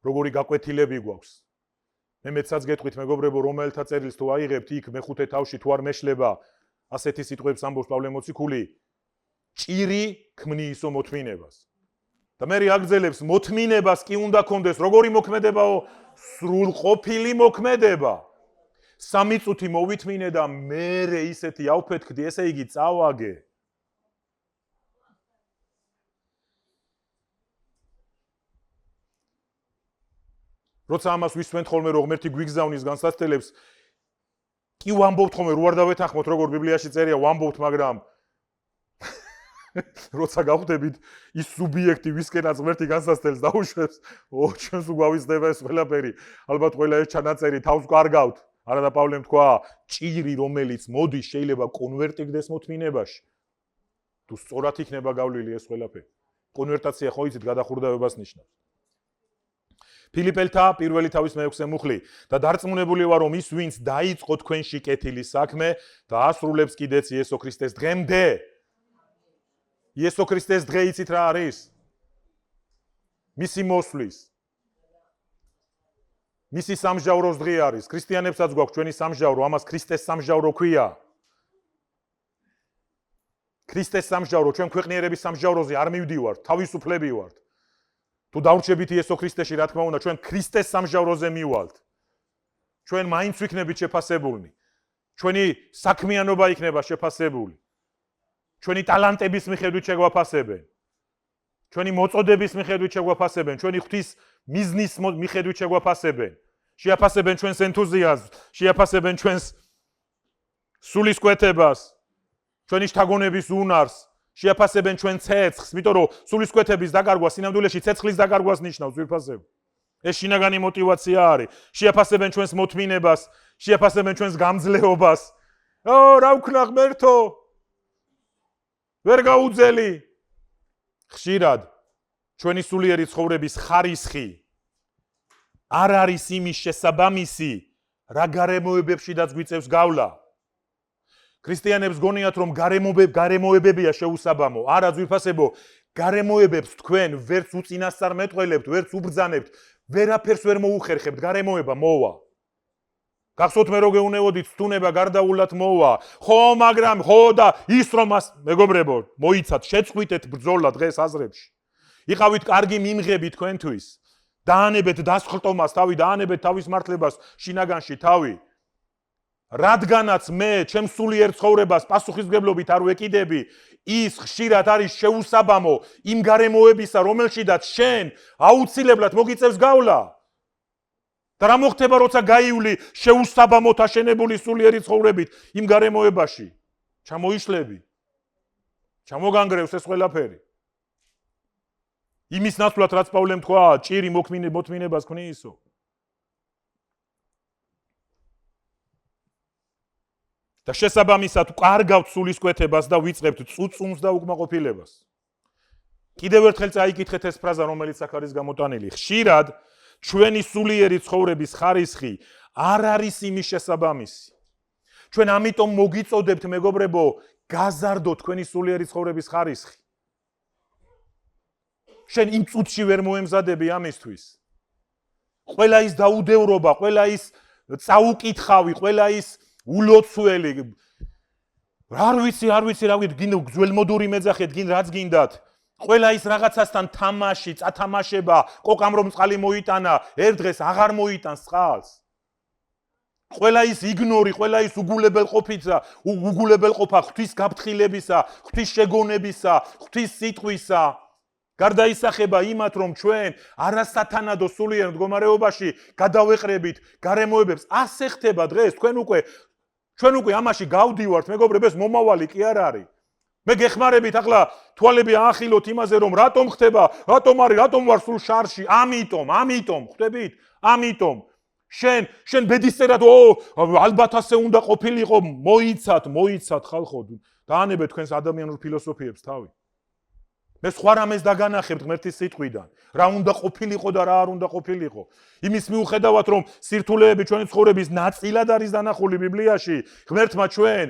როგორი გაკვეთილები გვაქვს მე მეცაც გეტყვით მეგობრებო რომელთა წერილს თუ აიღებთ იქ მეხუთე თავში თუ არ მეშლება ასეთი სიტყვებს ამბობს პავლე მოციქული ჭირი ქმნიისო მოთმინებას და მე აგრძელებს მოთმინებას კი უნდა კონდეს როგორი მოქმედებაო სრულყოფილი მოქმედება 3 წუთი მოვითმინე და მე ისეთი ავფეთქდი ესე იგი წავაგე როცა ამას ვისმენთ ხოლმე რომ ღმერთი გვიგზავნის განსაცდელებს კი ვამბობთ ხოლმე რო არ დავეთანხმოთ როგორ ბიბლიაში წერია ვამბობთ მაგრამ როცა გავხდებით ის სუბიექტი ვისკენაც ღმერთი განსაცდელს დაუშვებს ჩვენს უგვავიზდება ეს ყველაფერი ალბათ ყველა ეს ჩანაწერი თავს კარგავთ არა და პავლემ თქვა ჭირი რომელიც მოდის შეიძლება კონვერტირდეს მოთმინებაში თუ სწორად იქნება გავლილი ეს ყველაფერი კონვერტაცია ხო იცით გადახურდავებას ნიშნავს ფილიპელთა პირველი თავის მე-6 მუხლი და დარწმუნებული ვარ რომ ის ვინც დაიწყო თქვენში კეთილის საქმე და ასრულებს კიდეც იესო ქრისტეს დღემდე იესო ქრისტეს დღე იცით რა არის მისი მოსვლის მისი სამჟავროს დღე არის ქრისტიანებსაც გვაქვს ჩვენი სამჟავრო ამას ქრისტეს სამჟავრო ქვია ქრისტეს სამჟავრო ჩვენ ქვეყნიერების სამჟავროზე არ მივდივართ თავისუფლები ვართ თუ დავრჩებით იესო ქრისტეში რა თქმა უნდა ჩვენ ქრისტეს სამჟავროზე მივალთ ჩვენ მაინც ვიქნებით შეფასებულნი ჩვენი საქმიანობა იქნება შეფასებული ჩვენი ტალანტების მიხედვით შეგვაფასებენ ჩვენი მოწოდების მიხედვით შეგვაფასებენ ჩვენი ღვთის მიზნის მიხედვით შეგვაფასებენ შეაფასებენ ჩვენს ენთუზიაზმს შეაფასებენ სულისკვეთებას, ჩვენი შთაგონების უნარს, შეაფასებენ ჩვენ ცეცხლს, იმიტომ რომ სულისკვეთების დაკარგვა სინამდვილეში ცეცხლის დაკარგვას ნიშნავს ძვირფასები. ეს შინაგანი мотиваცია არის. შეაფასებენ ჩვენს მოთმინებას, შეაფასებენ ჩვენს გამძლეობას. რა ვქნა ღმერთო? ვერ გაუძელი. ხშირად ჩვენი სულიერი ცხოვრების ხარისხი არ არის იმის შესაბამისი, რა გარემოებებშიდაც გვიწევს გავლა. ქრისტიანებს გონიათ, რომ გარემოებებია შეუსაბამო. არა ძვირფასებო, გარემოებებს თქვენ ვერც უწინასწარ მეტყველებთ, ვერც უბრძანებთ, ვერაფერს ვერ მოუხერხებთ, გარემოება მოვა. გახსოვთ მე რო გეუნებოდით, სტუნება გარდაულად მოვა. ხო, მაგრამ ხო და ის რომ მეგობრებო, მოიცათ, შეწყვიტეთ ბრძოლა დღეს აზრებში. იყავით კარგი მიმღები თქვენთვის. დაანებეთ დასხლტომას თავი, დაანებეთ თავის მართლებას შინაგანში თავი. რადგანაც მე ჩემს სულიერ ცხოვრებას პასუხისმგებლობით არ ვეკიდები, ის ხშირად არის შეუსაბამო იმ გარემოებისა, რომელშიდაც შენ აუცილებლად მოგიწევს გავლა. და რა მოხდება, როცა გაივლი შეუსაბამოთ აშენებული სულიერი ცხოვრებით იმ გარემოებაში? ჩამოიშლები. ჩამოგანგრევს ეს ყველაფერი. იმის ნაცვლად რაც პავლემ თქვა, ჭირი მოთმინებას ქნიისო. და შესაბამისად ვკარგავთ სულისკვეთებას და ვიწყებთ წუწუნს და უკმაყოფილებას. კიდევ ერთხელ წაიკითხეთ ეს ფრაზა, რომელიც აქ არის გამოტანილი. ხშირად ჩვენი სულიერი ცხოვრების ხარისხი არ არის იმის შესაბამისი. ჩვენ ამიტომ მოგიწოდებთ, მეგობრებო, გაზარდოთ თქვენი სულიერი ცხოვრების ხარისხი. შენ იმ წუთში ვერ მოემზადები ამისთვის. ყველა ის დაუდევრობა, ყველა ის წაუკითხავი, ყველა ის ულოცველი. არ ვიცი, რა გინდა გძველმოდური მეძახეთ, გინ რაც გინდათ. ყველა ის რაღაცასთან თამაში, წათამაშება, კოკამ რომ წყალი მოიტანა, ერთ დღეს აღარ მოიტანს წყალს. ყველა ის იგნორი, ყველა ის უგულებელყოფა ღვთის გაფრთხილებისა, ღვთის შეგონებისა, ღვთის სიტყვისა. გარდაისახება იმათ, რომ ჩვენ არასათანადო სულიერ მდგომარეობაში გადავეყრებით გარემოებებს. ასე ხდება დღეს, ჩვენ უკვე ამაში გავდივართ, მეგობრებო, ეს მომავალი კი არ არის. მე გეხმარებით ახლა თვალები აახილოთ იმაზე, რომ რატომ ხდება, რატომ ვარ სულ შარში? ამიტომ, ხვდებით? ამიტომ. შენ ბედისწერად, ალბათ ასე უნდა ყოფილიყო, მოიცათ ხალხო, დაანებეთ თქვენს ადამიანურ ფილოსოფიებს თავი. მე სხვა რამეს დაგანახებთ ღმერთის სიტყვიდან, რა უნდა ყოფილიყო და რა არ უნდა ყოფილიყო. იმის მიუხედავად, რომ სირთულეები ჩვენი ცხოვრების ნაწილად არის დანახული ბიბლიაში, ღმერთმა ჩვენ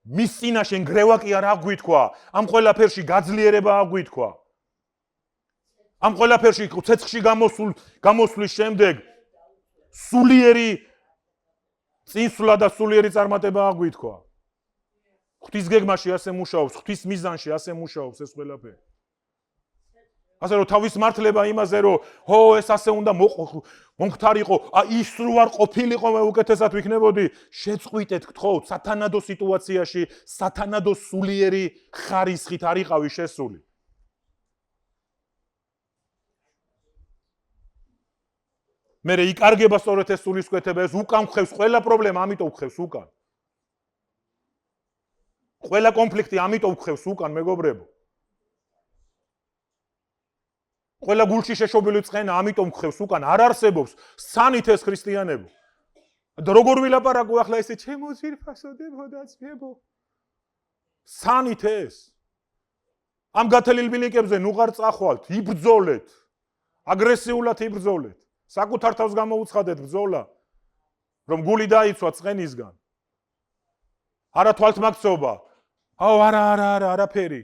მის წინაშე ნგრევა კი არ აღვიქვა, ამ ყველაფერში გაძლიერება აღვიქვა. ამ ყველაფერში ცეცხლში გამოსვლის შემდეგ სულიერი წინსვლა და სულიერი წარმატება აღვიქვა. ღვთის გეგმაში ასე მუშაობს, ღვთის მიზანში ასე მუშაობს ეს ყველაფერი. ასე რომ თავის მართლება იმაზე, რომ ეს ასე უნდა მომხდარიყო, ის რო არ ყოფილიყო, მე უკეთესად ვიქნებოდი, შეწყვიტეთ, გთხოვთ, სათანადო სიტუაციაში, სათანადო სულიერი ხარისხით არ იყავი შესული. მე იკარგება სწორედ ეს სულისკვეთება, ეს უკან ხევს ყველა პრობლემა, ამიტომ ხევს უკან. ყველა კონფლიქტი ამიტომ ხევს უკან, მეგობრებო. ყველა გულში შეშობილი წყენა ამიტომ ხევს უკან, არ არსებობს სანით ეს ქრისტიანებო. და როგორ ვილაპარაკო ახლა ესე ჩემო ძვირფასოდებო და ძვებო. სანით ეს. ამ გათელილ ბილიკებზე ნუღარ წახვალთ, იბრძოლეთ. აგრესიულად იბრძოლეთ. საკუთარ თავს გამოუცხადეთ ბრძოლა, რომ გული დაიცვა წყენისგან. არა თვალთმაქცობა. არა, არაფერი.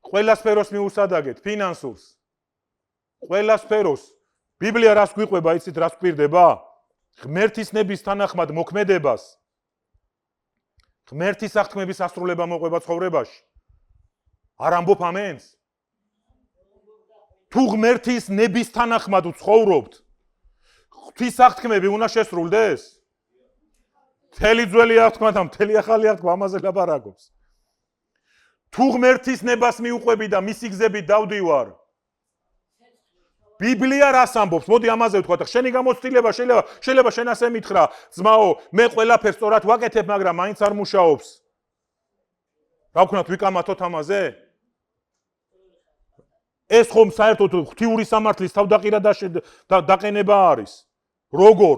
ყველა სფეროს მიუსადაგეთ, ფინანსურს. ყველა სფეროს. ბიბლია რას გვიყვება, იცით რას გვირდება? ღმერთის ნების თანახმად მოქმედებას. ღმერთის აღთქმების ასრულება მოყვება ცხოვრებაში. არ ამბობ ამენს? თუ ღმერთის ნების თანახმად ვცხოვრობთ, ღვთის აღთქმები უნდა შესრულდეს? მთელი ძველი აღთქმა და მთელი ახალი აღთქმა ამაზე ლაპარაკობს. თუ ღმერთის ნებას მიუყვები და მისი გზებით დავდივარ, ბიბლია რას ამბობს? მოდი ამაზე ვთქვა და შენი გამოცდილება შეიძლება შენ ასე მითხრა, ძმაო, მე ყველაფერს სწორად ვაკეთებ, მაგრამ მაინც არ მუშაობს. რა ვქნათ, ვიკამათოთ ამაზე? ეს ხომ საერთოდ ღვთიური სამართლის თავდაყირა დაყენება არის. როგორ?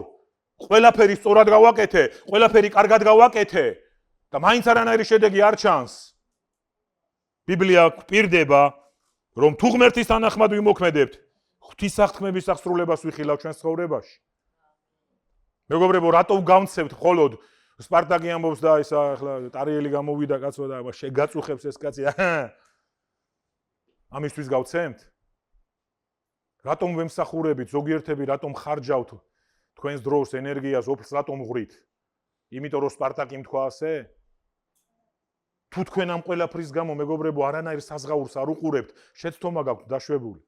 ყველაფერი სწორად გავაკეთე, ყველაფერი კარგად გავაკეთე და მაინც არანაირი შედეგი არ ჩანს. ბიბლია გვპირდება, რომ თუ ღმერთის თანახმად ვიმოქმედებთ, ღვთისაღთქმების აღსრულებას ვიხილავ ჩვენს ცხოვრებაში. მეგობრებო, რატო გავმცევთ მხოლოდ სპარტაკი ამბობს და ისა ახლა ტარიელი გამოვიდა კაცო და შეგაწუხებს ეს კაცი. ამისთვის გავცემთ? რატომ ვემსახურებით, ზოგიერთები რატომ ხარჯავთ თქვენს დროს, ენერგიას, ოფლს რატომ ღვრით? იმიტომ რომ სპარტაკი თქვა ასე? თუ თქვენ ამ ყველაფრის გამო მეგობრებო არანაირ საზღაურს არ უყურებთ, შეცდომა გაქვთ დაშვებული.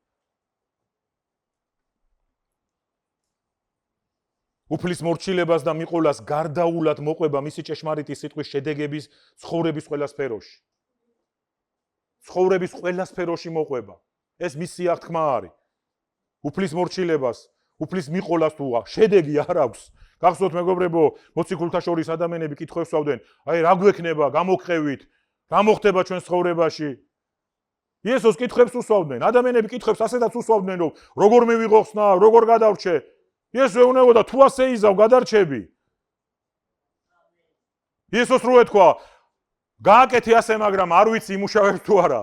უფლის მორჩილებას და მიყოლას გარდაულად მოყვება მისი ჭეშმარიტი სიტყვის შედეგების ცხოვრების ყველა სფეროში. ცხოვრების ყველა სფეროში მოყვება. ეს მისი აღთქმა არის. უფლის მორჩილებას, უფლის მიყოლას თუ შედეგი არ აქვს. გახსოვთ მეგობრებო, მოციქულთა შორის ადამიანები კითხვებს სვავდნენ, აი რა გვექნება, გამოგყევით, რა მოხდება ჩვენს ცხოვრებაში? იესოს კითხვებს უსვავდნენ, ადამიანები კითხვებს ასედაც უსვავდნენ, რომ როგორ მივიღო ხსნა, როგორ გადავრჩე? იესო ეუბნებოდა, თუ ასე იზავ, გადარჩები. იესოს რო ეთქვა, გააკეთე ასე, მაგრამ არ ვიცი იმუშავებს თუ არა.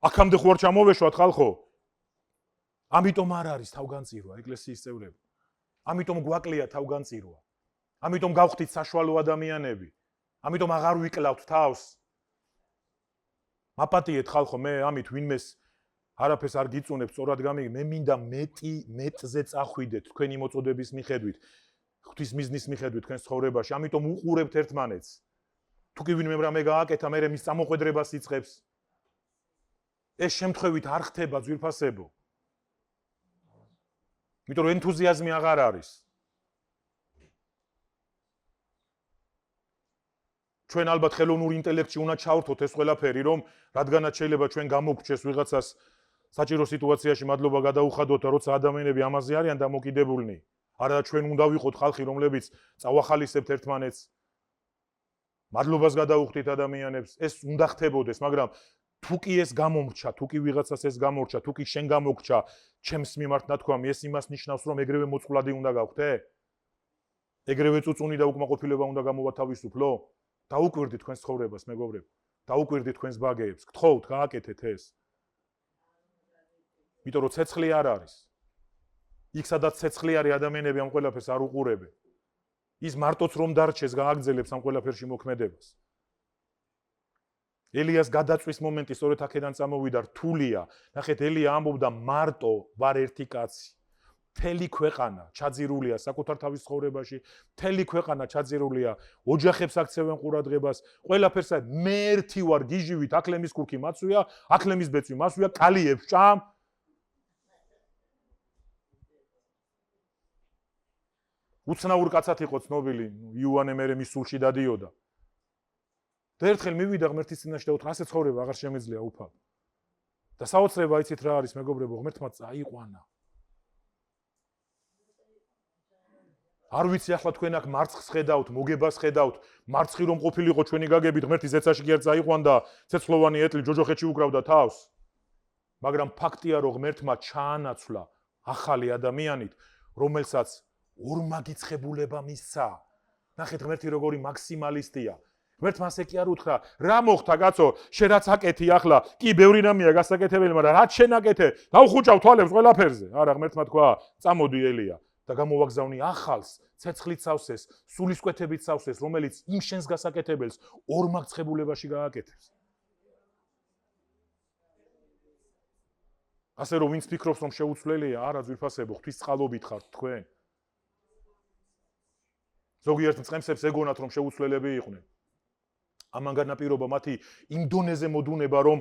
აქამდე ხო არ ჩამოვეშვათ ხალხო? ამიტომ არ არის თავგანწირვა ეკლესიის წევრები. ამიტომ გვაკლია თავგანწირვა. ამიტომ გავხდით საშუალო ადამიანები. ამიტომ აღარ ვიკლავთ თავს. მაპატიეთ ხალხო, მე ამით ვინმეს არაფერს არ გიწუნებ, სწორად გამიგი, მე მინდა მეტზე წახვიდეთ თქვენი მოწოდების მიხედვით, ღვთის მიზნის მიხედვით თქვენს ცხოვრებაში. ამიტომ უყურებთ ერთმანეთს. თუ კი ვინმე რამე გააკეთა, მე მის წამოყვედრებას იწყებს. ეს შემთხვევით არ ხდება ძვირფასებო. იმიტომ რომ ენთუზიაზმი აღარ არის. ჩვენ ალბათ ხელოვნურ ინტელექტში უნდა ჩავრთოთ ეს ყველაფერი, რომ რადგანაც შეიძლება ჩვენ გამოგვრჩეს ვიღაცას საჭირო სიტუაციაში მადლობა გადაუხადოთ და როცა ადამიანები ამაზე არიან დამოკიდებულნი, არა ჩვენ უნდა ვიყოთ ხალხი, რომლებიც წავახალისებთ ერთმანეთს, მადლობას გადაუხდით ადამიანებს, ეს უნდა ხდებოდეს, მაგრამ თუ კი ეს გამომრჩა, თუ კი ვიღაცას ეს გამორჩა, თუ კი შენ გამოგრჩა, ჩემს მიმართ ნათქვამი, ეს იმას ნიშნავს, რომ ეგრევე მოწყვლადი უნდა გავხდე? ეგრევე წუწუნი და უკმაყოფილება უნდა გამოვათავისუფლო? დაუკვირდით თქვენს ცხოვრებას, მეგობრებო. დაუკვირდით თქვენს ბაგეებს. გთხოვთ, გააკეთეთ ეს. იმიტომ რომ ცეცხლი არ არის. იქ სადაც ცეცხლი არის, ადამიანები ამ ყველაფერს არ უყურებენ. ის მარტოც რომ დარჩეს, გააგრძელებს ამ ყველაფერში მოქმედებას. ელიას გადაწვის მომენტი სწორედ აქედან წამოვიდა, რთულია. ნახეთ, ელია ამბობდა, მარტო ვარ ერთი კაცი. მთელი ქვეყანა ჩაძირულია საკუთარ თავის ცხოვრებაში, მთელი ქვეყანა ჩაძირულია, ოჯახებს აქცევენ ყურადღებას, ყველაფერსა მე ერთი ვარ გიჟივით, აკლემის ქურქი მაცვია, აკლემის ბეწვი მასვია, კალიებს ჭამ. უცნაურ კაცად იყო ცნობილი, იოანე მერე მის სულში დადიოდა. და ერთხელ მივიდა ღმერთის წინაშე და უთხრა, ასე ცხოვრება აღარ შემეძლია უფალ. და საოცრება იცით რა არის, მეგობრებო, ღმერთმა წაიყვანა. არ ვიცი ახლა თქვენ აქ მარცხს ხედავთ, მოგებას ხედავთ, მარცხი რომ ყოფილიყო ჩვენი გაგებით, ღმერთი ზეცაში კი არ წაიყვანდა, ცეცხლოვანი ეტლი ჯოჯოხეთში უკრავდა თავს. მაგრამ ფაქტია, რომ ღმერთმა ჩაანაცვლა ახალი ადამიანით, რომელსაც ორმაგიცხებულება მისცა. ნახეთ, ღმერთი როგორი მაქსიმალისტია. ღმერთმა ასე კი არ უთხრა, რა მოხდა კაცო, შენ რაც აკეთი ახლა, კი ბევრი რამეა გასაკეთებელი, მაგრამ რაც შენ აკეთე, დავხუჭავ თვალებს ყველაფერზე. არა, ღმერთმა თქვა, წამოდი ელია და გამოვაგზავნი ახალს, ცეცხლით სავსეს, სულისკვეთებით სავსეს, რომელიც იმ შენს გასაკეთებელს ორმაგიცხებულებაში გააკეთებს. ასე რომ ვინც ფიქრობს, რომ შეუცვლელია, არა ძვირფასებო, ღვთის წყალობით ხართ თქვენ. ზოგიერთ მწყემსებს ეგონათ, რომ შეუცვლელები იყვნენ. ამან განაპირობა მათი იმ დონეზე მოდუნება, რომ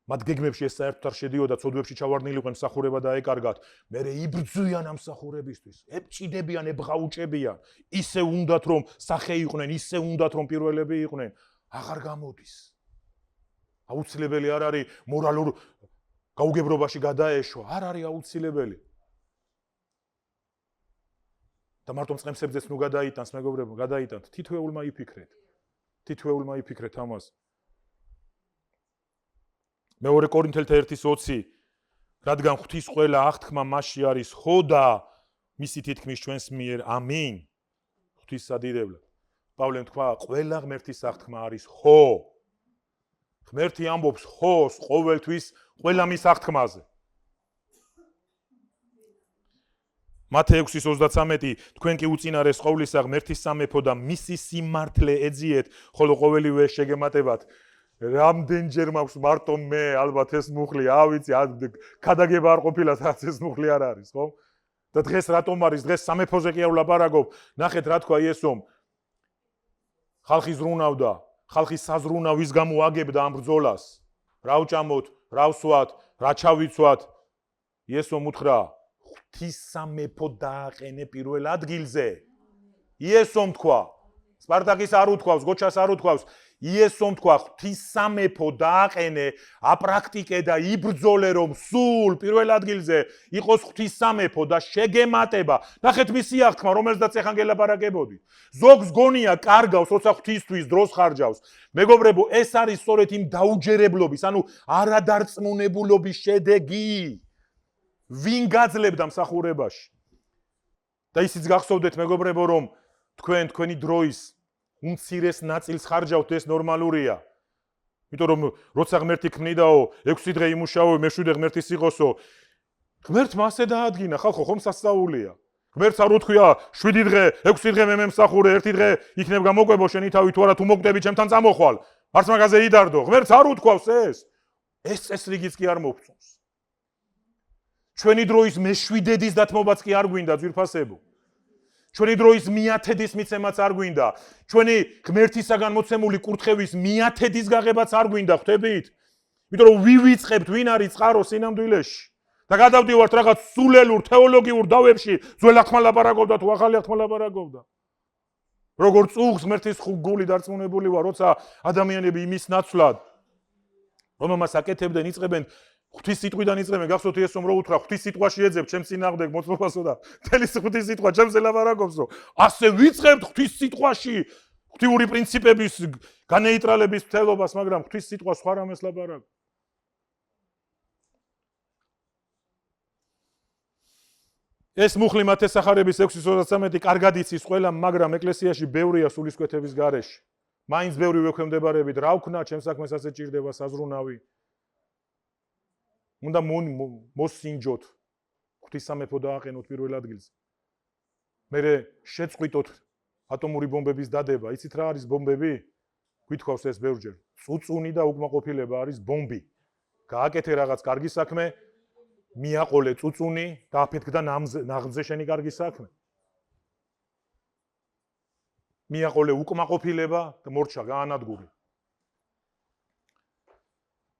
მათ გეგმებში ეს საერთოდ არ შედიოდა, ცოდვებში ჩავარდნილიყვნენ მსახურება დაეკარგათ. მერე იბრძვიან ამ მსახურებისთვის, ებჭიდებიან, ებღაუჭებიან. ისე უნდათ, რომ სახე იყვნენ, ისე უნდათ, რომ პირველები იყვნენ. აღარ გამოდის. აუცილებელი არ არის მორალურ გაუგებრობაში გადაეშვა, არ არის აუცილებელი. და მარტო მწყემსებზეც ნუ გადაიტანს, მეგობრებო, გადაიტანთ. თითოეულმა იფიქრეთ. თითოეულმა იფიქრეთ ამას. მეორე კორინთელთა 1:20 რადგან ღვთის ყველა აღთქმა მასში არის ხო და მისი თითქმის ჩვენს მიერ ამინ. ღვთის სადიდებლად. პავლემ თქვა, ყველა ღმერთის აღთქმა არის ხო. ღმერთი ამბობს ხოს ყოველთვის ყველა მის აღთქმაზე. მათე 6:33 თქვენ კი უწინარეს ყოვლისა ღმერთის სამეფო და მისი სიმართლე ეძიეთ, ხოლო ყოველივე შეგემატებათ. რამდენჯერ მაქვს მარტო მე ალბათ ეს მუხლი, ავიცი, ქადაგება არ ყოფილა რაც ეს მუხლი არ არის, ხო? და დღეს რატომ არის? დღეს სამეფოზე კი არ ვლაპარაკობ. ნახეთ რა თქვა იესომ. ხალხი ზრუნავდა, ხალხი საზრუნავ ვის გამო აგებდა ამ ბრძოლას? რა ვჭამოთ, რა ვსვათ, რა ჩავიცვათ? იესომ უთხრა, ღვთის სამეფო დააყენე პირველ ადგილზე. იესომ თქვა. სპარტაკის არ უთქვავს, გოჩას არ უთქვავს. იესომ თქვა, ღვთის სამეფო დააყენე, აპრაქტიკე და იბრძოლე, რომ სულ პირველ ადგილზე იყოს ღვთის სამეფო და შეგემატება. ნახეთ მისი აღთქმა, რომელზეც ეხან გელაპარაკებოდი. ზოგს გონია კარგავს, როცა ღვთისთვის დროს ხარჯავს. მეგობრებო, ეს არის სწორედ იმ დაუჯერებლობის, ანუ არადარწმუნებულობის შედეგი. ვინ გაძლებდა მსახურებაში? და ისიც გახსოვდეთ, მეგობრებო, რომ თქვენი დროის უმცირეს ნაწილს ხარჯავთ, ეს ნორმალურია. იმიტომ რომ როცა ღმერთი ქმნიდაო, 6 დღე იმუშაო, მე-7 ღმერთის იყოსო. ღმერთმა ასე დაადგინა, ხალხო, ხომ სასწაულია. ღმერთს არ უთქვია 7 დღე, 6 დღე მე მსახურე, 1 დღე იქნებ გამოკვებო შენი თავი, თუ არა თუ მოკვდები ჩემთან წამოხვალ. მარც მაგაზე იდარდო. ღმერთს არ უთქვავს ეს. ეს წესრიგიც კი არ მოგწონს. ჩვენი დროის მე-7-დის დათმობაც კი არ გვინდა, ძვირფასებო. ჩვენი დროის მე-10-დის მიცემაც არ გვინდა. ჩვენი ღმერთისაგან მოცემული კურთხევის მე-10-დის გაღებაც არ გვინდა, ხვდებით? იმიტომ რომ ვივიწყებთ, ვინ არის წყარო სინამდვილეში. და გადავდივართ რაღაც სულელურ თეოლოგიურ დავებში, ძველ აღთქმა ლაპარაკობდა თუ ახალი აღთქმა ლაპარაკობდა. როგორ წუხს ღმერთის გული დარწმუნებული ვარ, როცა ადამიანები იმის ნაცვლად, რომელმას აკეთებდნენ, იწყებენ ღვთის სიტყვიდან იწყებენ, გახსოვთ იესომ რო უთხრა, ღვთის სიტყვაში ეძებ ჩემს წინააღმდეგ მოწმობასო და თელი ღვთის სიტყვა ჩემზე ლაპარაკობსო. ასე ვიწყებთ ღვთის სიტყვაში ღვთიური პრინციპების განეიტრალების მთლობას, მაგრამ ღვთის სიტყვა სხვა რამეს ლაპარაკობს. ეს მუხლი მათესახარების 6:33 კარგად იცის ყველამ, მაგრამ ეკლესიაში ბევრია სულისკვეთების გარეშე. მაინც ბევრი ვექვემდებარებით, რა ვქნა, ჩემს საქმეს ასე ჭირდება საზრუნავი. უნდა მოსინჯოთ ღვთის სამეფო დააყენოთ პირველ ადგილზე. მერე შეწყვიტოთ ატომური ბომბების დადება. იცით რა არის ბომბები? გვითხოვს ეს ბევრჯერ. წუწუნი და უკმაყოფილება არის ბომბი. გააკეთე რაღაც კარგი საქმე, მიაყოლე წუწუნი, დააფეთქდა ნაღმზე შენი კარგი საქმე. მიაყოლე უკმაყოფილება და მორჩა გაანადგური.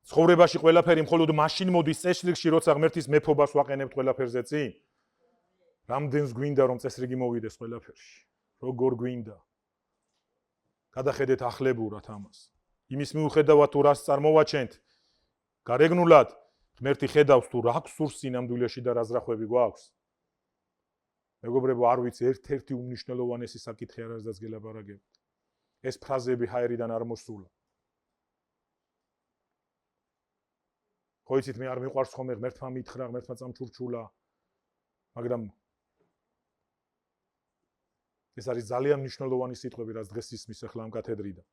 ცხოვრებაში ყველაფერი მხოლოდ მაშინ მოდის წესრიგში, როცა ღმერთის მეფობას ვაყენებთ ყველაფერზე წინ. რამდენს გვინდა რომ წესრიგი მოვიდეს ყველაფერში? როგორ გვინდა? გადახედეთ ახლებურად ამას. იმის მიუხედავად თუ რას წარმოვაჩენთ, გარეგნულად ღმერთი ხედავს თუ რა გსურს სინამდვილეში და რა ზრახვები გვაქვს. მეგობრებო, არ ვიცი, ერთ-ერთი უმნიშვნელოვანესი საკითხი არ არის, რაც გელაპარაკებთ. ეს ფრაზები ჰაერიდან არ მოსულა. ხო იცით, მე არ მიყვარს ხოლმე ღმერთმა მითხრა, ღმერთმა წამჩურჩულა, მაგრამ ეს არის ძალიან მნიშვნელოვანი სიტყვები, რაც დღეს ისმის ახლა ამ კათედრიდან.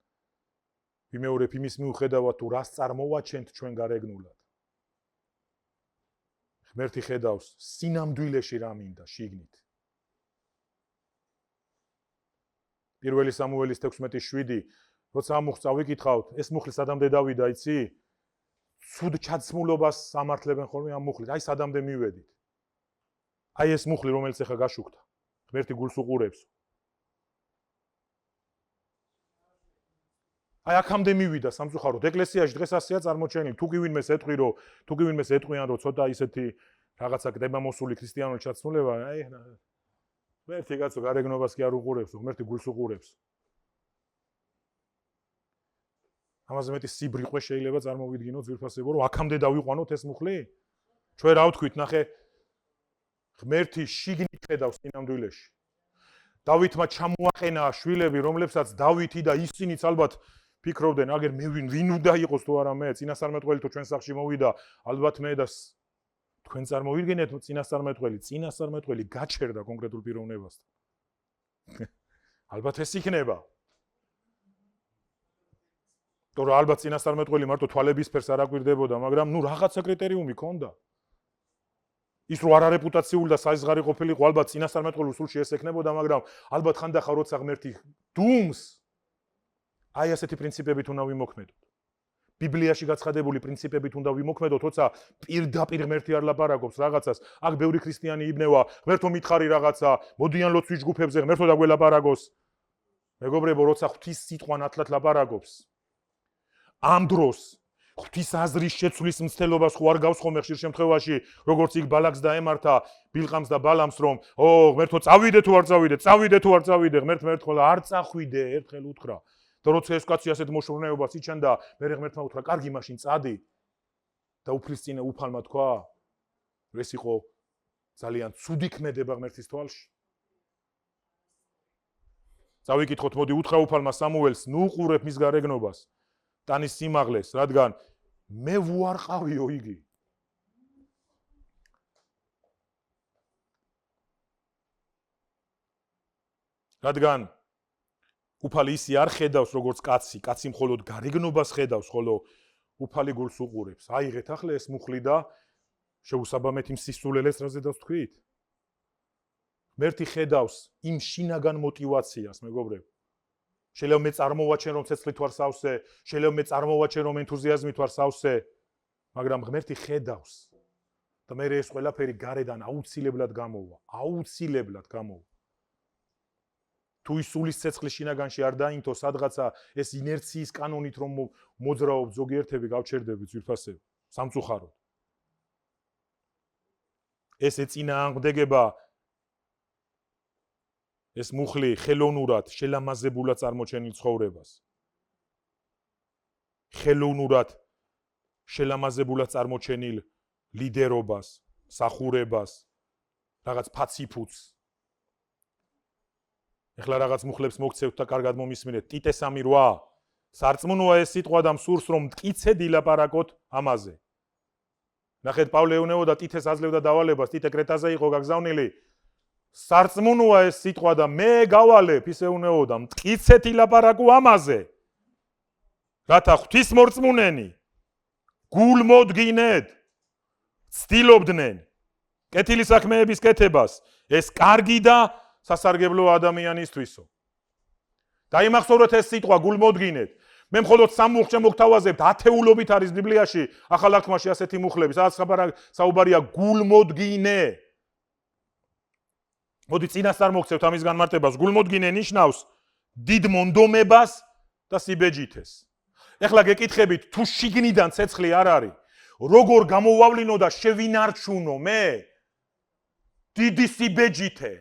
ვიმეორებ იმის მიუხედავად თუ რას წარმოვაჩენთ ჩვენ გარეგნულად. ღმერთი ხედავს სინამდვილეში რა მინდა შიგნით. პირველი სამუელის 16:7, როცა ამ მუხლს წავიკითხავთ, ეს მუხლი სადამდე დავიდა, იცი? ცუდ ჩაცმულობას სამართლებენ ხოლმე ამ მუხლით. აი სადამდე მივედით. აი ეს მუხლი, რომელიც ახლა გაშუქდა. ღმერთი გულს უყურებს. აი აქამდე მივიდა სამწუხაროდ. ეკლესიაში დღეს ასეა წარმოჩენილი. თუ კი ვინმეს ეტყვიან, რომ ცოტა ისეთი რაღაცა კდება მოსული ქრისტიანული ჩაცმულება, აი ღმერთი კაცო გარეგნობას კი არ უყურებს, ღმერთი გულს უყურებს. ამაზე მეტი სიბრიყვე შეიძლება წარმოვიდგინოთ ძვირფასებო, რომ აქამდე დავიყვანოთ ეს მუხლი? ჩვენ რა ვთქვით, ნახე, ღმერთი შიგნით ხედავს წინამდვილეში. დავითმა ჩამოაყენა შვილები, რომლებსაც დავითი და ისინიც ალბათ ფიქრობდნენ, აგერ მე ვინ უნდა იყოს თუ არა მე, წინასწარმეტყველი თუ ჩვენ სახლში მოვიდა, ალბათ მე და თქვენ წარმოვიდგინეთ წინასწარმეტყველი გაჩერდა კონკრეტულ პიროვნებასთან. ალბათ ეს იქნება. თორე ალბათ წინასწარმეტყველი მარტო თვალებისფერს არ აკვირდებოდა, მაგრამ ნუ რაღაცა კრიტერიუმი ჰქონდა. ის რო არა რეპუტაციული და საზღარი ყოფილიყო, ალბათ წინასწარმეტყველის სულში ეს ეკნებოდა, მაგრამ ალბათ ხანდახან როცა ღმერთი დუმს, აი ასეთი პრინციპებით უნდა ვიმოქმედოთ. ბიბლიაში გაცხადებული პრინციპებით უნდა ვიმოქმედოთ, როცა პირდაპირ ღმერთი არ ლაპარაკობს რაღაცას, აქ ბევრი ქრისტიანი იბნევა, ღმერთო მითხარი რაღაცა, მოდიან ლოცვის ჯგუფებზე, ღმერთო დაგველაპარაკოს. მეგობრებო, როცა ღვთის სიტყვა ნათლად ლაპარაკობს, ამ დროს ღვთის აზრის შეცვლის მცდელობას ხო არ გავს ხოლმე ხშირ შემთხვევაში, როგორც იქ ბალაკს დაემართა ბილყამს და ბალამს, რომ ღმერთო წავიდე თუ არ წავიდე, ღმერთმა ერთხელ არ წახვიდე, ერთხელ უთხრა. და როცა ეს კაცი ასეთ მოშორნეობას იჩენდა, მერე ღმერთმა უთხრა, კარგი მაშინ წადი. და უფლისწინე უფალმა თქვა, ეს იყო ძალიან ცუდი ქმედება ღმერთის თვალში. წავიკითხოთ, მოდი უთხრა უფალმა სამუელს, ნუ უყურებ მის გარეგნობას. ტანის სიმაღლეს, რადგან მე ვუარყავიო იგი. რადგან უფალი ისი არ ხედავს როგორც კაცი მხოლოდ გარეგნობას ხედავს, ხოლო უფალი გულს უყურებს. აიღეთ ახლა ეს მუხლი და შეუსაბამეთი მსისულელეს რაზე დავთქვით? ღმერთი ხედავს იმ შინაგან мотиваციას, მეგობრებო. შეიძლება მე წარმოვაჩენ რომ ცეცხლით ვარ სავსე, შეიძლება მე წარმოვაჩენ რომ ენთუზიაზმით ვარ სავსე, მაგრამ ღმერთი ხედავს და მე ეს ყველაფერი გარედან აუცილებლად გამოვა. თუ ის სულის ცეცხლი შინაგანში არ დაინთო სადღაცა ეს ინერციის კანონით რომ მოძრაობ ზოგიერთები გავჩერდებით ძვირფასები, სამწუხაროდ. ეს ეწინააღმდეგება ეს მუხლი ხელოვნურად შელამაზებულად წარმოჩენილ ცხოვრებას. ხელოვნურად შელამაზებულად წარმოჩენილ ლიდერობას, სახურებას, რაღაც ფაციფუც. ეხლა რაღაც მუხლებს მოგცევთ და კარგად მომისმინეთ. ტიტე 3:8. სარწმუნოა ეს სიტყვა და მსურს რომ მტკიცედ ილაპარაკოთ ამაზე. ნახეთ, პავლე ეუნეოდა ტიტეს აძლევდა დავალებას, ტიტე კრეტაზე იყო გაგზავნილი. სარწმუნოა ეს სიტყვა და მე გავალებ, ის ეუნეოდა, მტკიცედ ილაპარაკო ამაზე. რათა ღვთის მორწმუნენი გულმოდგინედ ცდილობდნენ კეთილი საქმეების კეთებას, ეს კარგი და სასარგებლო ადამიანისთვისო. დაიმახსოვრეთ ეს სიტყვა გულმოდგინედ. მე მხოლოდ სამ მუხლს მოგთავაზებთ, ათეულობით არის ბიბლიაში, ახალ აღთქმაში ასეთი მუხლები, სადაც საუბარია გულმოდგინე. მოდი წინასწარ მოგცევთ ამის განმარტებას. გულმოდგინე ნიშნავს დიდ მონდომებას და სიბეჯითეს. ეხლა გეკითხებით, თუ შიგნიდან ცეცხლი არ არის, როგორ გამოვავლინო და შევინარჩუნო მე დიდი სიბეჯითე?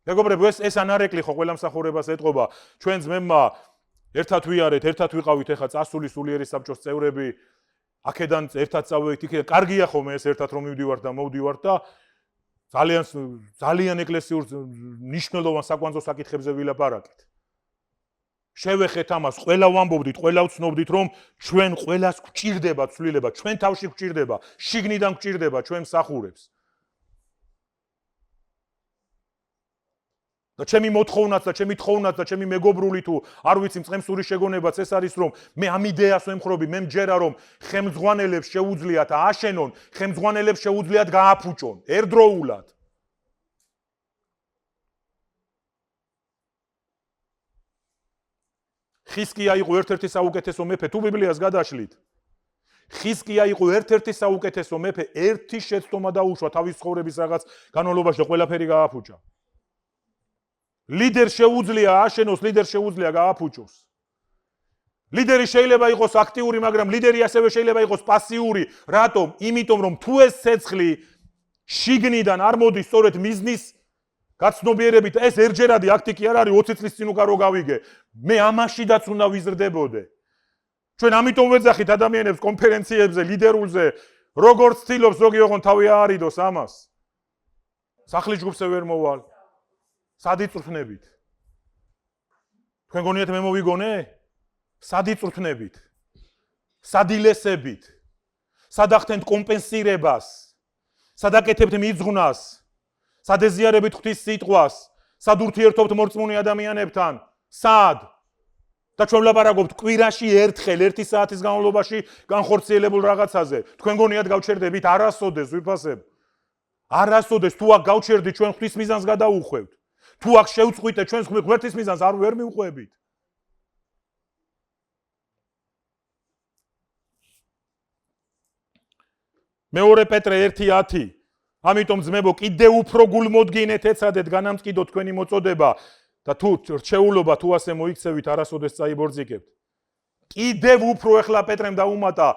მეგობრებო, ეს ანარეკლი ხო ყველა მსახურებას ეტყობა. ჩვენ ძმებმა ერთად ვიარეთ, ერთად ვიყავით ეხა წასული სულიერი საბჭოს წევრები, აქედან ერთად წავედით, იქიდან კარგია ხოლმე ეს ერთად რომ მივდივართ და მოვდივართ და ძალიან ეკლესიურ მნიშვნელოვან საკვანძო საკითხებზე ვილაპარაკეთ. შევეხეთ ამას, ყველა ვამბობდით, ყველა ვცნობდით, რომ ჩვენ ყველას გვჭირდება ცვლილება, ჩვენ თავში გვჭირდება, შიგნიდან გვჭირდება ჩვენ მსახურებს. და ჩემი მოთხოვნაც და ჩემი თხოვნაც და ჩემი მეგობრული თუ არ ვიცი მწყემსური შეგონებაც ეს არის, რომ მე ამ იდეას ვემხრობი, მე მჯერა რომ ხელმძღვანელებს შეუძლიათ ააშენონ, ხელმძღვანელებს შეუძლიათ გააფუჭონ ერთდროულად. ხიზკია იყო ერთ-ერთი საუკეთესო მეფე, თუ ბიბლიას გადაშლით. ხიზკია იყო ერთ-ერთი საუკეთესო მეფე, ერთი შეცდომა დაუშვა თავის ცხოვრების რაღაც განმავლობაში და ყველაფერი გააფუჭა. ლიდერ შეუძლია ააშენოს, ლიდერ შეუძლია გააფუჭოს. ლიდერი შეიძლება იყოს აქტიური, მაგრამ ლიდერი ასევე შეიძლება იყოს პასიური. რატომ? იმიტომ რომ თუ ეს ცეცხლი შიგნიდან არ მოდის სწორედ მიზნის გაცნობიერებით ეს ერთჯერადი აქტი კი არ არის 20 წლის წინ უკან რო გავიგე. მე ამაშიდაც უნდა ვიზრდებოდე. ჩვენ ამიტომ ვეძახით ადამიანებს კონფერენციებზე, ლიდერულზე, როგორც ცდილობს ზოგი ოღონ თავი აარიდოს ამას. სახლის ჯგუფზე ვერ მოვალ. სად იწვრთნებით? თქვენ გონიათ მე მოვიგონე? სად იწვრთნებით? სად ილესებით? სად ახდენთ კომპენსირებას? სად აკეთებთ მიძღვნას? სად ეზიარებით ღვთის სიტყვას? სად ურთიერთობთ მორწმუნე ადამიანებთან? სად? და ჩვენ ვლაპარაკობთ კვირაში ერთხელ 1 საათის განმავლობაში განხორციელებულ რაღაცაზე. თქვენ გონიათ გავჩერდებით? არასოდეს ვიფასებ. არასოდეს თუ აქ გავჩერდით ჩვენ ღვთის მიზანს გადაუხვევთ. თუ აქ შევწყვიტეთ ჩვენ ღმერთის მიზანს ვერ მივხვებით. მეორე პეტრე 1:10 ამიტომ ძმებო კიდევ უფრო გულმოდგინეთ ეცადეთ განამტკიდოთ თქვენი მოწოდება და თუ რჩეულობა თუ ასე მოიქცევით არასოდეს წაიბორძიკებთ. კიდევ უფრო ეხლა პეტრემ დაუმატა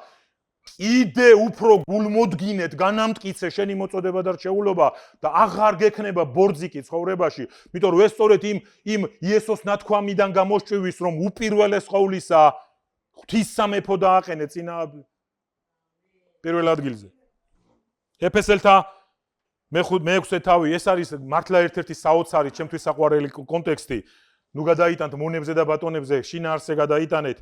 კიდევ უფრო გულმოდგინეთ განამტკიცე შენი მოწოდება და რჩეულობა და აღარ გექნება ბორძიკი ცხოვრებაში. იმიტომ რომ ეს სწორედ იმ იესოს ნათქვამიდან გამოსჭვის რომ უპირველეს ყოვლისა ღვთის სამეფო დააყენე წინა პირველ ადგილზე. ეფესელთა მე-6 თავი ეს არის მართლა ერთ-ერთი საოცარი ჩემთვის საყვარელი კონტექსტი. ნუ გადაიტანთ მონებზე და ბატონებზე, შინაარსზე გადაიტანეთ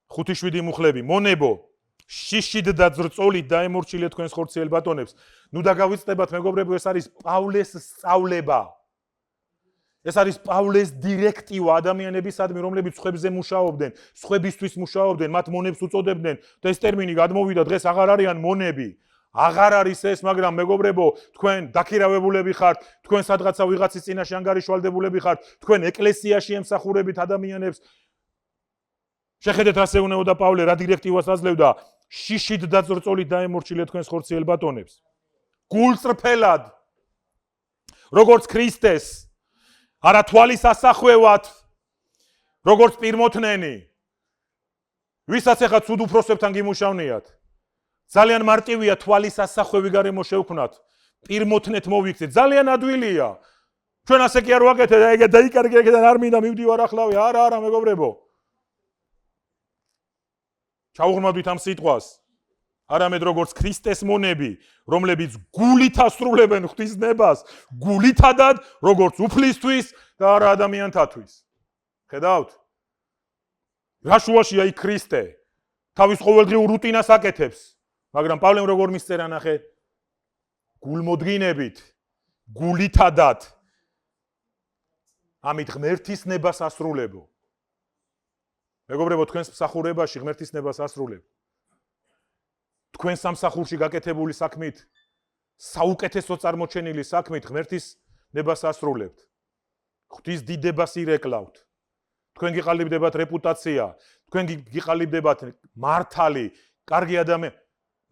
5-7 მუხლები. მონებო, შიშით და ძრწოლით დაემორჩილეთ თქვენს ხორციელ ბატონებს. ნუ დაგავიწყდებათ მეგობრებო, ეს არის პავლეს სწავლება. ეს არის პავლეს დირექტივა ადამიანებისადმი, რომლებიც სხვებზე მუშაობდნენ, სხვებისთვის მუშაობდნენ, მათ მონებს უწოდებდნენ და ეს ტერმინი გადმოვიდა დღეს აღარ არიან მონები. აღარ არის ეს, მაგრამ მეგობრებო, თქვენ დაქირავებულები ხართ, თქვენ სადღაცა ვიღაცის წინაშე ანგარიშვალდებულები ხართ, თქვენ ეკლესიაში ემსახურებით ადამიანებს. შეხედეთ ასე უნეოდა პავლე რა დირექტივას აძლევდა, შიშით და ძრწოლით დაემორჩილეთ თქვენს ხორციელ ბატონებს. გულწრფელად, როგორც ქრისტეს, არა თვალის ასახვევად, როგორც პირმოთნენი. ვისაც ახლა ცუდ უფროსებთან გიმუშავნიათ. ძალიან მარტივია თვალის ასახვევი გარემო შევქმნათ. პირმოთნეთ მოვიქცეთ. ძალიან ადვილია. ჩვენ ასე კი არ ვაკეთეთ, ეგ დაიკარგე ეგედან არ მინდა მივდივარ ახლავე. არა, მეგობრებო. ჩაუღრმავდით ამ სიტყვას. არამედ როგორც ქრისტეს მონები, რომლებიც გულით ასრულებენ ღვთის ნებას, გულითადად, როგორც უფლისთვის და არა ადამიანთათვის. ხედავთ? რა შუაშია იქ ქრისტე? თავის ყოველდღიურ რუტინას აკეთებს. მაგრამ პავლემ როგორ მისწერა ნახე? გულმოდგინებით, გულითადად. ამით ღმერთის ნებას ასრულებო. მეგობრებო, თქვენს მსახურებაში ღმერთის ნებას ასრულებ. თქვენ სამსახურში გაკეთებული საქმით, საუკეთესო წარმოჩენილი საქმით ღმერთის ნებას ასრულებთ. ღვთის დიდებას ირეკლავთ. თქვენ გიყალიბდებათ რეპუტაცია, თქვენ გიყალიბდებათ მართალი, კარგი ადამიანი,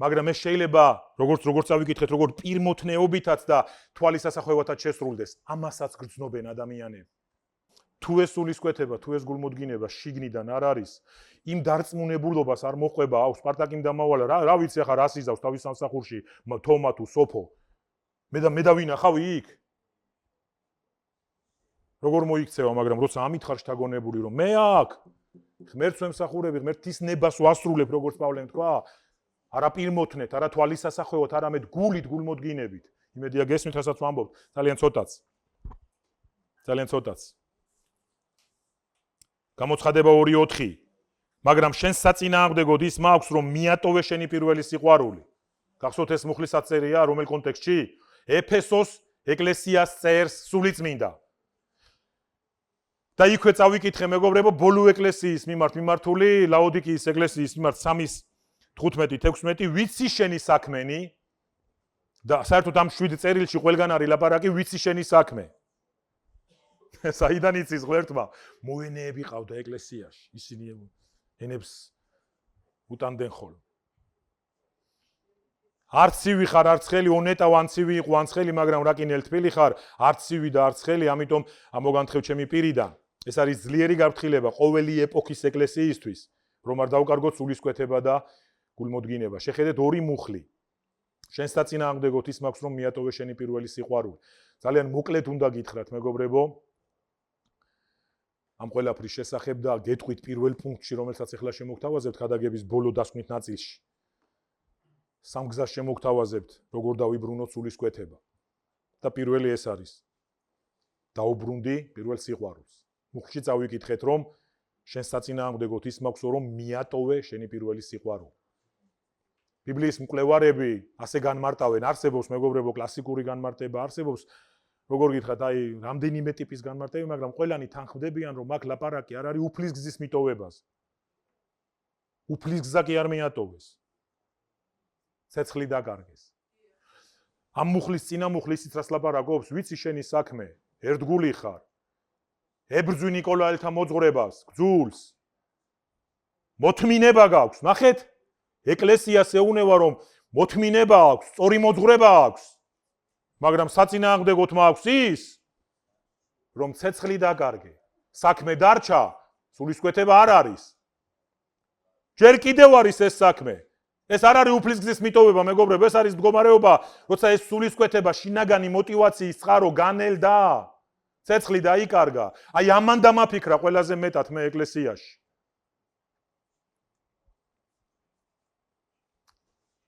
მაგრამ ეს შეიძლება როგორც ავიკითხეთ, როგორც პირმოთნეობითაც და თვალის ასახვევათაც შესრულდეს. ამასაც გრძნობენ ადამიანები. თუ ეს სულისკვეთება, თუ ეს გულმოდგინება შიგნიდან არ არის, იმ დარწმუნებულობას არ მოყვება, აუ სპარტაკიმ დამავალა, რა ვიცი ახლა რას იზავს თავის სამსახურში, თომა თუ სოფო. მე დავინახავი იქ. როგორ მოიქცევა, მაგრამ როცა ამით ხარ შთაგონებული, რომ მე აქ ღმერთს ვემსახურები, ღმერთის ნებას ვასრულებ, როგორც პავლემ თქვა, არა პირმოთნეთ, არა თვალის ასახვევად, არამედ გულით, გულმოდგინებით. იმედია გესმით, რასაც ვამბობ, ძალიან ცოტაც. გამოცხადება 2:4. მაგრამ შენ საწინააღმდეგოდ ის მაქვს, რომ მიატოვე შენი პირველი სიყვარული. გახსოვთ ეს მუხლის აწერია, რომელ კონტექსტში? ეფესოს ეკლესიას წერს სულიწმინდა. და იქვე წავიკითხე მეგობრებო, ბოლო ეკლესიის მიმართული, ლაოდიკიის ეკლესიის მიმართ 3:15-16, ვიცი შენი საქმენი და საერთოდ ამ 7 წერილში ყველგან არის ლაპარაკი ვიცი შენი საქმე. საიდან იცის ღმერთმა? მოენეები ყავდა ეკლესიაში, ისინი ენებს უტანდნენ ხოლმე. არც ცივი ხარ, არც ხელი, ონეტავ ან ცივი იყო, ან ცხელი, მაგრამ რა კინელ თბილი ხარ, არც ცივი და არც ხელი, ამიტომ ამოგანთხევ ჩემი პირიდან. ეს არის ძლიერი გაფრთხილება ყოველი ეპოქის ეკლესიისთვის, რომ არ დაუკარგოთ სულისკვეთება და გულმოდგინება. შეხედეთ 2 მუხლი. შენს საწინააღმდეგოდ ის მაქვს რომ მიატოვე შენი პირველი სიყვარული. ძალიან მოკლედ უნდა გითხრათ მეგობრებო. ამ ყველაფრის შესახებ და გეტყვით პირველ პუნქტში, რომელსაც ახლა შემოგთავაზებთ ქადაგების ბოლო დასკვნით ნაწილში. სამ გზას შემოგთავაზებთ, როგორ დავიბრუნოთ სულისკვეთება. და პირველი ეს არის. დაუბრუნდი პირველ სიყვარულს. მუხლში წავიკითხეთ, რომ შენ საწინააღმდეგოდ ის მაქვს, რომ მიატოვე შენი პირველი სიყვარული. ბიბლიის მკვლევარები ასე განმარტავენ, არსებობს მეგობრებო კლასიკური განმარტება, არსებობს როგორ გითხრათ, აი, რამდენიმე ტიპის განმარტები, მაგრამ ყველანი თანხმდებიან, რომ აქ ლაპარაკი არ არის უფლის გზის მიტოვებას. უფლის გზა კი არ მიატოვეს. ცეცხლი დაკარგეს. ამ მუხლის წინა მუხლის ისიც რას ლაპარაკობს, ვიცი შენი საქმე, ერთგული ხარ. ებრძვი ნიკოლაელთა მოძღვრებას, გძულს. მოთმინება გაქვს, ნახეთ? ეკლესიას ეუნება, რომ მოთმინება აქვს, სწორი მოძღვრება აქვს. მაგრამ საწინააღმდეგოდ მაქვს ის, რომ ცეცხლი დაკარგე. საქმე დარჩა, სულისკვეთება არ არის. ჯერ კიდევ არის ეს საქმე. ეს არ არის უფლის გზის მიტოვება, მეგობრებო, ეს არის მდგომარეობა, როცა ეს სულისკვეთება შინაგანი მოტივაციის წყარო განელდა. ცეცხლი დაიკარგა. აი ამან დამაფიქრა ყველაზე მეტად მე ეკლესიაში.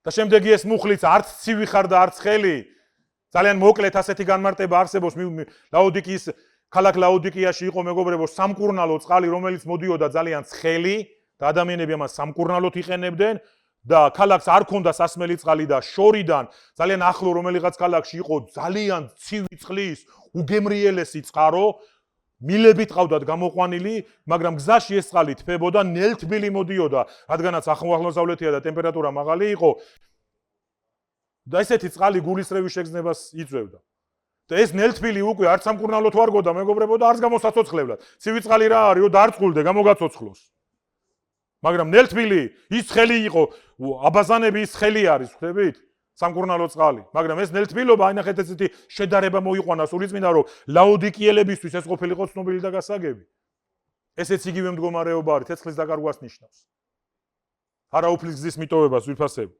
და შემდეგი ეს მუხლიც არც ცივი ხარ და არც ხელი. ძალიან მოკლედ ასეთი განმარტება არსებობს ლაოდიკიის ქალაქ ლაოდიკიაში იყო მეგობრებო სამკურნალო წყალი, რომელიც მოდიოდა ძალიან ცხელი და ადამიანები ამას სამკურნალოდ იყენებდნენ და ქალაქს არ ქონდა სასმელი წყალი და შორიდან ძალიან ახლო რომელიღაც ქალაქში იყო ძალიან ცივი წყლის უგემრიელესი წყარო, მილებით ყავდათ გამოყვანილი, მაგრამ გზაში ეს წყალი თბებოდა, ნელთბილი მოდიოდა, რადგანაც აღმოსავლეთია და ტემპერატურა მაღალი იყო. და ესეთი წყალი გულისრევის შეგრძნებას იწვევდა. და ეს ნელთბილი უკვე არც სამკურნალოდ ვარ გოდა მეგობრებო და არც გამოსაცოცხლებლად. ცივი წყალი რა არისო დარწყულდე, გამოგაცოცხლოს. მაგრამ ნელთბილი ის ხელი იყო, აბაზანები ის ხელი არის, ხვდებით? სამკურნალო წყალი. მაგრამ ეს ნელთბილობა, აი ნახეთ ესეთი შედარება მოიყვანა სულიწმინდა, რომ ლაოდიკიელებისთვის ეს ყოფილიყო ცნობილი და გასაგები. ესეც იგივე მდგომარეობა არის, ცეცხლის დაკარგვას ნიშნავს. არა უფლის გზის მიტოვებას ვიფასებ.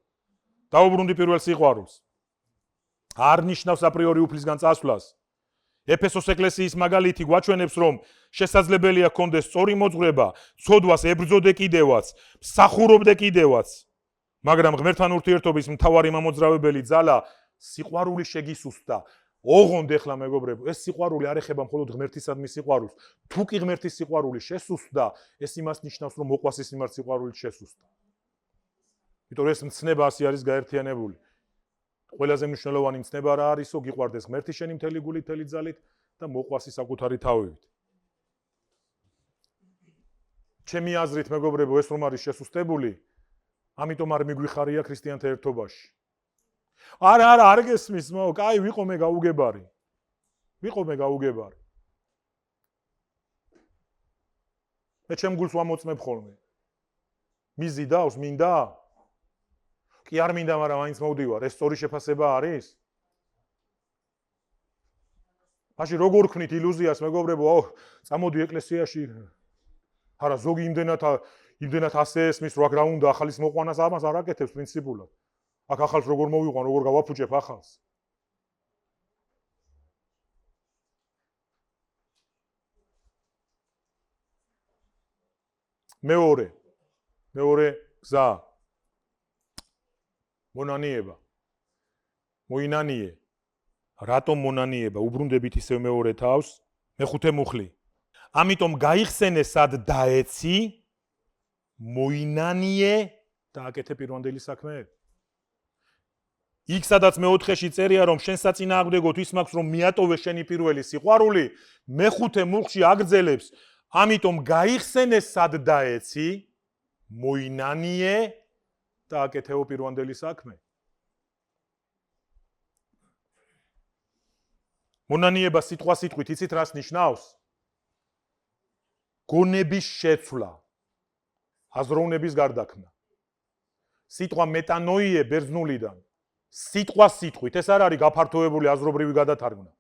დაუბრუნდი პირველ სიყვარულს. არ ნიშნავს აპრიორი უფლისგან წასვლას. ეფესოს ეკლესიის მაგალითი გვაჩვენებს, რომ შესაძლებელია გქონდეს სწორი მოძღვრება, ცოდვას ებრძოდე კიდევაც, მსახურობდე კიდევაც. მაგრამ ღმერთთან ურთიერთობის მთავარი მამოძრავებელი ძალა სიყვარული შეგისუსტა. ოღონდ ეხლა მეგობრებო, ეს სიყვარული არ ეხება მხოლოდ ღმერთისადმი სიყვარულს. თუ კი ღმერთის სიყვარული შესუსტდა, ეს იმას ნიშნავს, რომ მოყვასის მიმართ სიყვარულით შესუსტდა. იმიტომ ეს მცნება ასე არის გაერთიანებული. ყველაზე მნიშვნელოვანი მცნება რა არისო, გიყვარდეს ღმერთი შენი მთელი გულით, მთელი ძალით და მოყვასი საკუთარი თავივით. ჩემი აზრით მეგობრებო, ეს რომ არის შესუსტებული, ამიტომ არ მიგვიხარია ქრისტიანთა ერთობაში. არა, არ გესმის, კაი, ვიყო მე გაუგებარი. მე ჩემ გულს ვამოწმებ ხოლმე. მიზი დავს, მინდა? კი არ მინდა, მაგრამ მაინც მოვდივარ. ეს სწორი შეფასება არის? მაშინ როგორ ვქნით ილუზიას, მეგობრებო, წამოდი ეკლესიაში. არა, ზოგი იმდენად ასე ესმის, რომ აქ რა უნდა ახალის მოყვანას, ამას არ აკეთებს პრინციპულად. აქ ახალს როგორ მოვიყვან, როგორ გავაფუჭებ ახალს. მეორე გზა. მონანიება. მოინანიე. რატომ მონანიება? უბრუნდებით ისევ მეორე თავს, მეხუთე მუხლი. ამიტომ გაიხსენე სად დაეცი, მოინანიე და აკეთე პირვანდელი საქმეები. იქ სადაც მეოთხეში წერია, რომ შენ საწინააღმდეგოდ ის მაქვს, რომ მიატოვე შენი პირველი სიყვარული, მეხუთე მუხლში აგრძელებს, ამიტომ გაიხსენე სად დაეცი, მოინანიე და აკეთეო პირვანდელი საქმე. მონანიება სიტყვით იცით რას ნიშნავს? გონების შეცვლა, აზროვნების გარდაქმნა. სიტყვა მეტანოიე ბერძნულიდან. სიტყვით, ეს არ არის გაფართოებული აზრობრივი გადათარგმნა.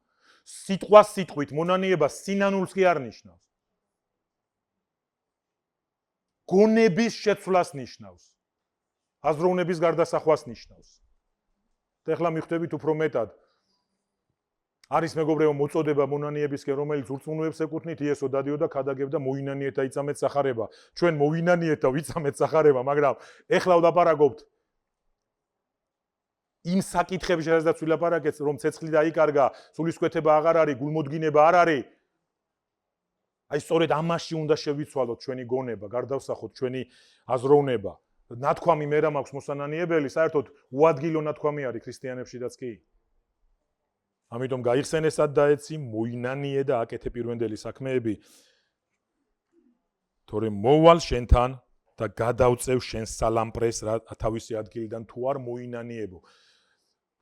სიტყვით მონანიება სინანულს კი არ ნიშნავს. გონების შეცვლას ნიშნავს. აზროვნების გარდასახვას ნიშნავს. და ეხლა მიხვდებით უფრო მეტად. არის მეგობრებო მოწოდება მონანიებისკენ, რომელიც ურწმუნოებს ეკუთვნით, იესო დადიოდა, ქადაგებდა და მოინანიეთ და იწამეთ სახარება. ჩვენ მოინანიეთ და ვიწამეთ სახარება, მაგრამ ეხლა ვლაპარაკობთ იმ საკითხებში, სადაც ვილაპარაკეთ, რომ ცეცხლი დაიკარგა, სულისკვეთება აღარ არის, გულმოდგინება არ არის. აი სწორედ ამაში უნდა შევიცვალოთ ჩვენი გონება, გარდავსახოთ ჩვენი აზროვნება. ნათქვამი მე რა მაქვს მოსანანიებელი, საერთოდ უადგილო ნათქვამი არის ქრისტიანებშიც კი. ამიტომ გაიხსენესად დაეცი, მოინანიე და აკეთე პირვენდელი საქმეები. თორემ მოვალ შენთან და გადავწევ შენ სალამპრეს რა თავისი ადგილიდან თუ არ მოინანიებო.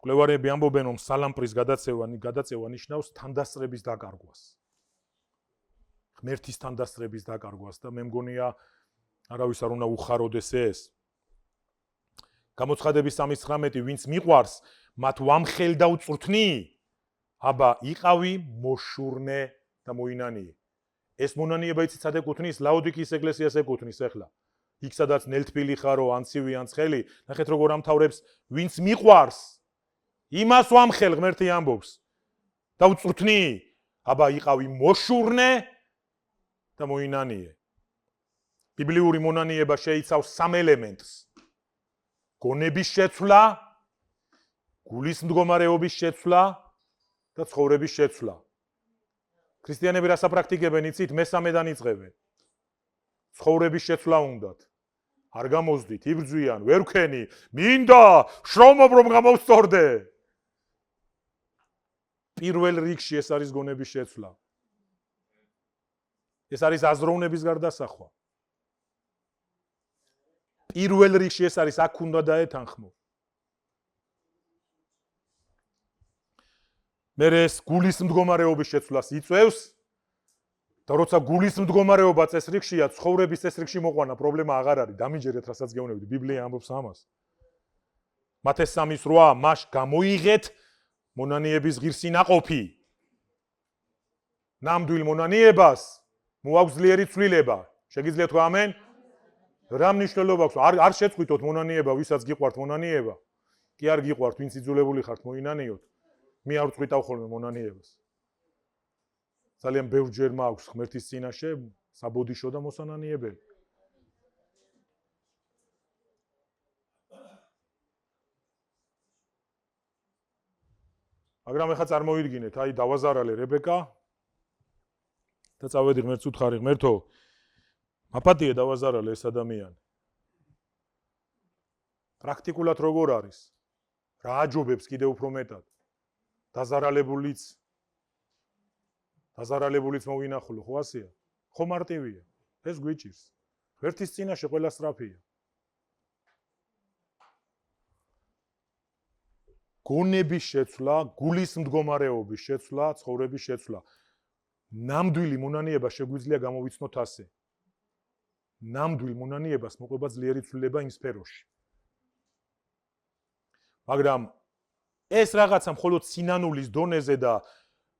მკვლევარები ამბობენ, რომ სალამპრის გადაწევა ნიშნავს თანდასწრების დაკარგვას. ღმერთის თანდასწრების დაკარგვას და მე მგონია არავის არ უნდა უხაროდეს ეს. გამოცხადების 3:19 ვინც მიყვარს, მათ ვამხელ და უწვრთნი, აბა იყავი მოშურნე და მოინანიე. ეს მონანიება იცით სად ეკუთვნის? ლაოდიკიის ეკლესიას ეკუთვნის ახლა. იქ სადაც ნელთბილი ხარო, ან ცივი, ან ცხელი, ნახეთ როგორ ამთავრებს, ვინც მიყვარს, იმას ვამხელ ღმერთი ამბობს და უწვრთნი, აბა იყავი მოშურნე და მოინანიე. ბიბლიური მონანიება შეიცავს 3 ელემენტს. გონების შეცვლა, გულის მდგომარეობის შეცვლა და ცხოვრების შეცვლა. ქრისტიანები რას აპრაქტიკებენ იცით? მესამედან იწყებენ. ცხოვრების შეცვლა უნდათ. არ გამოსდით, იბრძვიან, ვერ ვქენი, მინდა შრომობ რომ გამოვსწორდე. პირველ რიგში ეს არის გონების შეცვლა. ეს არის აზროვნების გარდასახვა. პირველ რიგში ეს არის აქ უნდა დაეთანხმო. მე ეს გულის მდგომარეობის შეცვლას იწევს და როცა გულის მდგომარეობა წესრიგშია, ცხოვრების წესრიგში მოყვანა პრობლემა აღარ არის. დამიჯერეთ, რასაც გეუბნებით, ბიბლია ამბობს ამას. მათეს 3:8 მას გამოიღეთ მონანიების ღირსი ნაყოფი. ნამდვილ მონანიებას მოაქვს ძლიერი ცვლილება. შეგიძლიათ თქვა ამენ? რა მნიშვნელობა აქვს? არ შეწყვიტოთ მონანიება, ვისაც გიყვართ მონანიება. კი არ გიყვართ, ვინც იძულებული ხართ მოინანიოთ. მე არ წყვიტავ ხოლმე მონანიებას. ძალიან ბევრჯერ მაქვს ღმერთის წინაშე საბოდიშო და მოსანანიებელი. მაგრამ ეხლა წარმოიდგინეთ, აი დავაზარალე რებეკა და წავედი ღმერთს უთხარი, ღმერთო, მაპატიე დავაზარალე ეს ადამიანი. პრაქტიკულად როგორ არის? რა აჯობებს კიდევ უფრო მეტად? დაზარალებულიც მოვინახულო, ხო ასეა? ხო მარტივია. ეს გვიჭირს. ღმერთის წინაშე ყველა სწრაფია. გონების შეცვლა, გულის მდგომარეობის შეცვლა, ცხოვრების შეცვლა. ნამდვილი მონანიება შეგვიძლია გამოვიცნოთ ასე. ნამდვილ მონანიებას მოყვება ძლიერი ცვლილება იმ სფეროში. მაგრამ ეს რაღაცა მხოლოდ სინანულის დონეზე და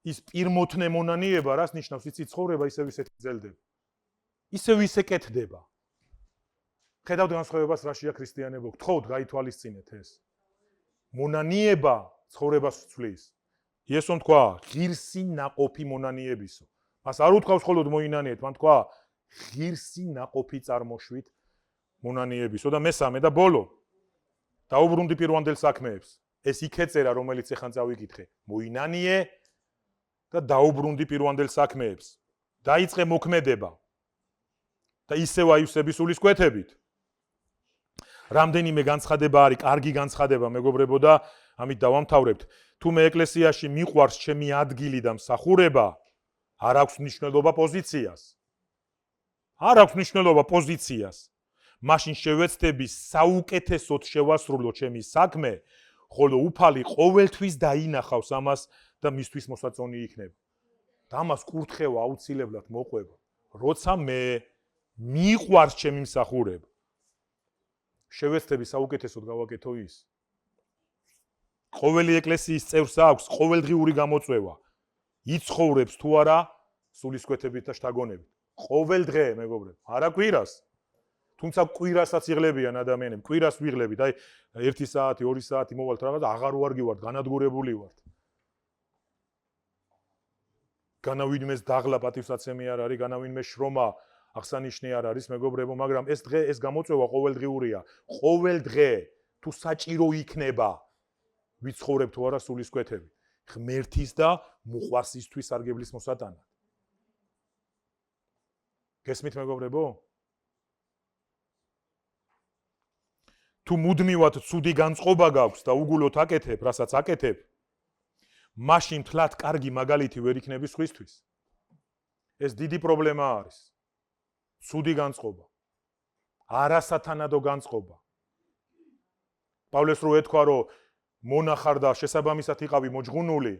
ის პირმოთნე მონანიება რას ნიშნავს? იცით, ცხოვრება ისევ ისეთი გრძელდება. ისევ ისე კეთდება. ხედავთ განსხვავებას რაშია ქრისტიანებო? გთხოვთ გაითვალისწინეთ ეს. მონანიება ცხოვრებას ცვლის. იესომ თქვა, ღირსი ნაყოფი მონანიებისო. მას არ უთქვავს მხოლოდ მოინანიეთ, მან თქვა, ღირსი ნაყოფი წარმოშვით მონანიებისო და მესამე და ბოლო. დაუბრუნდი პირვანდელ საქმეებს. ეს იქეწერა, რომელიც ეხან წავიკითხე. მოინანიე და დაუბრუნდი პირვანდელ საქმეებს. დაიწყე მოქმედება. და ისევ აივსების სულისკვეთებით. რამდენიმე განცხადება არის, კარგი განცხადება, მეგობრებო და ამით დავამთავრებთ. თუ მე ეკლესიაში მიყვარს ჩემი ადგილი და მსახურება, არ აქვს მნიშვნელობა პოზიციას. არ აქვს მნიშვნელობა პოზიციას. მაშინ შევეცდები საუკეთესოდ შევასრულო ჩემი საქმე, ხოლო უფალი ყოველთვის დაინახავს ამას და მისთვის მოსაწონი იქნება. და ამას კურთხევა აუცილებლად მოყვება. როცა მე მიყვარს ჩემი მსახურება, შევეცდები საუკეთესოდ გავაკეთო ის. ყოველი ეკლესიის წევრს აქვს ყოველდღიური გამოწვევა. იცხოვრებს თუ არა სულისკვეთებით და შთაგონებით. ყოველ დღე, მეგობრებო, არა კვირას. თუმცა კვირასაც იღლებიან ადამიანები, კვირას ვიღლებით, აი 1 საათი, 2 საათი მოვალთ რაღაც, აღარ ვარგივართ, განადგურებული ვართ. განავინმეს დაღლა პატივსაცემი არ არის, განავინმეს შრომა აღსანიშნი არ არის, მეგობრებო, მაგრამ ეს დღე, ეს გამოწვევა ყოველდღიურია. ყოველ დღე თუ საჭირო იქნება, ვიცხოვრებ თუ არა სულისკვეთები, ღმერთის და მუყვასისთვის სარგებლის მოსატანად. გესმით, მეგობრებო? თუ მუდმივად ცუდი განწყობა გაქვს და უგულოდ აკეთებ, რასაც აკეთებ, მაშინ თლად კარგი მაგალითი ვერ იქნები სხვისთვის. ეს დიდი პრობლემა არის. ცუდი განწყობა. არასათანადო განწყობა. პავლეს რო ეთქვა, რომ მონახარ და შესაბამისად იყავი მოჯღუნული,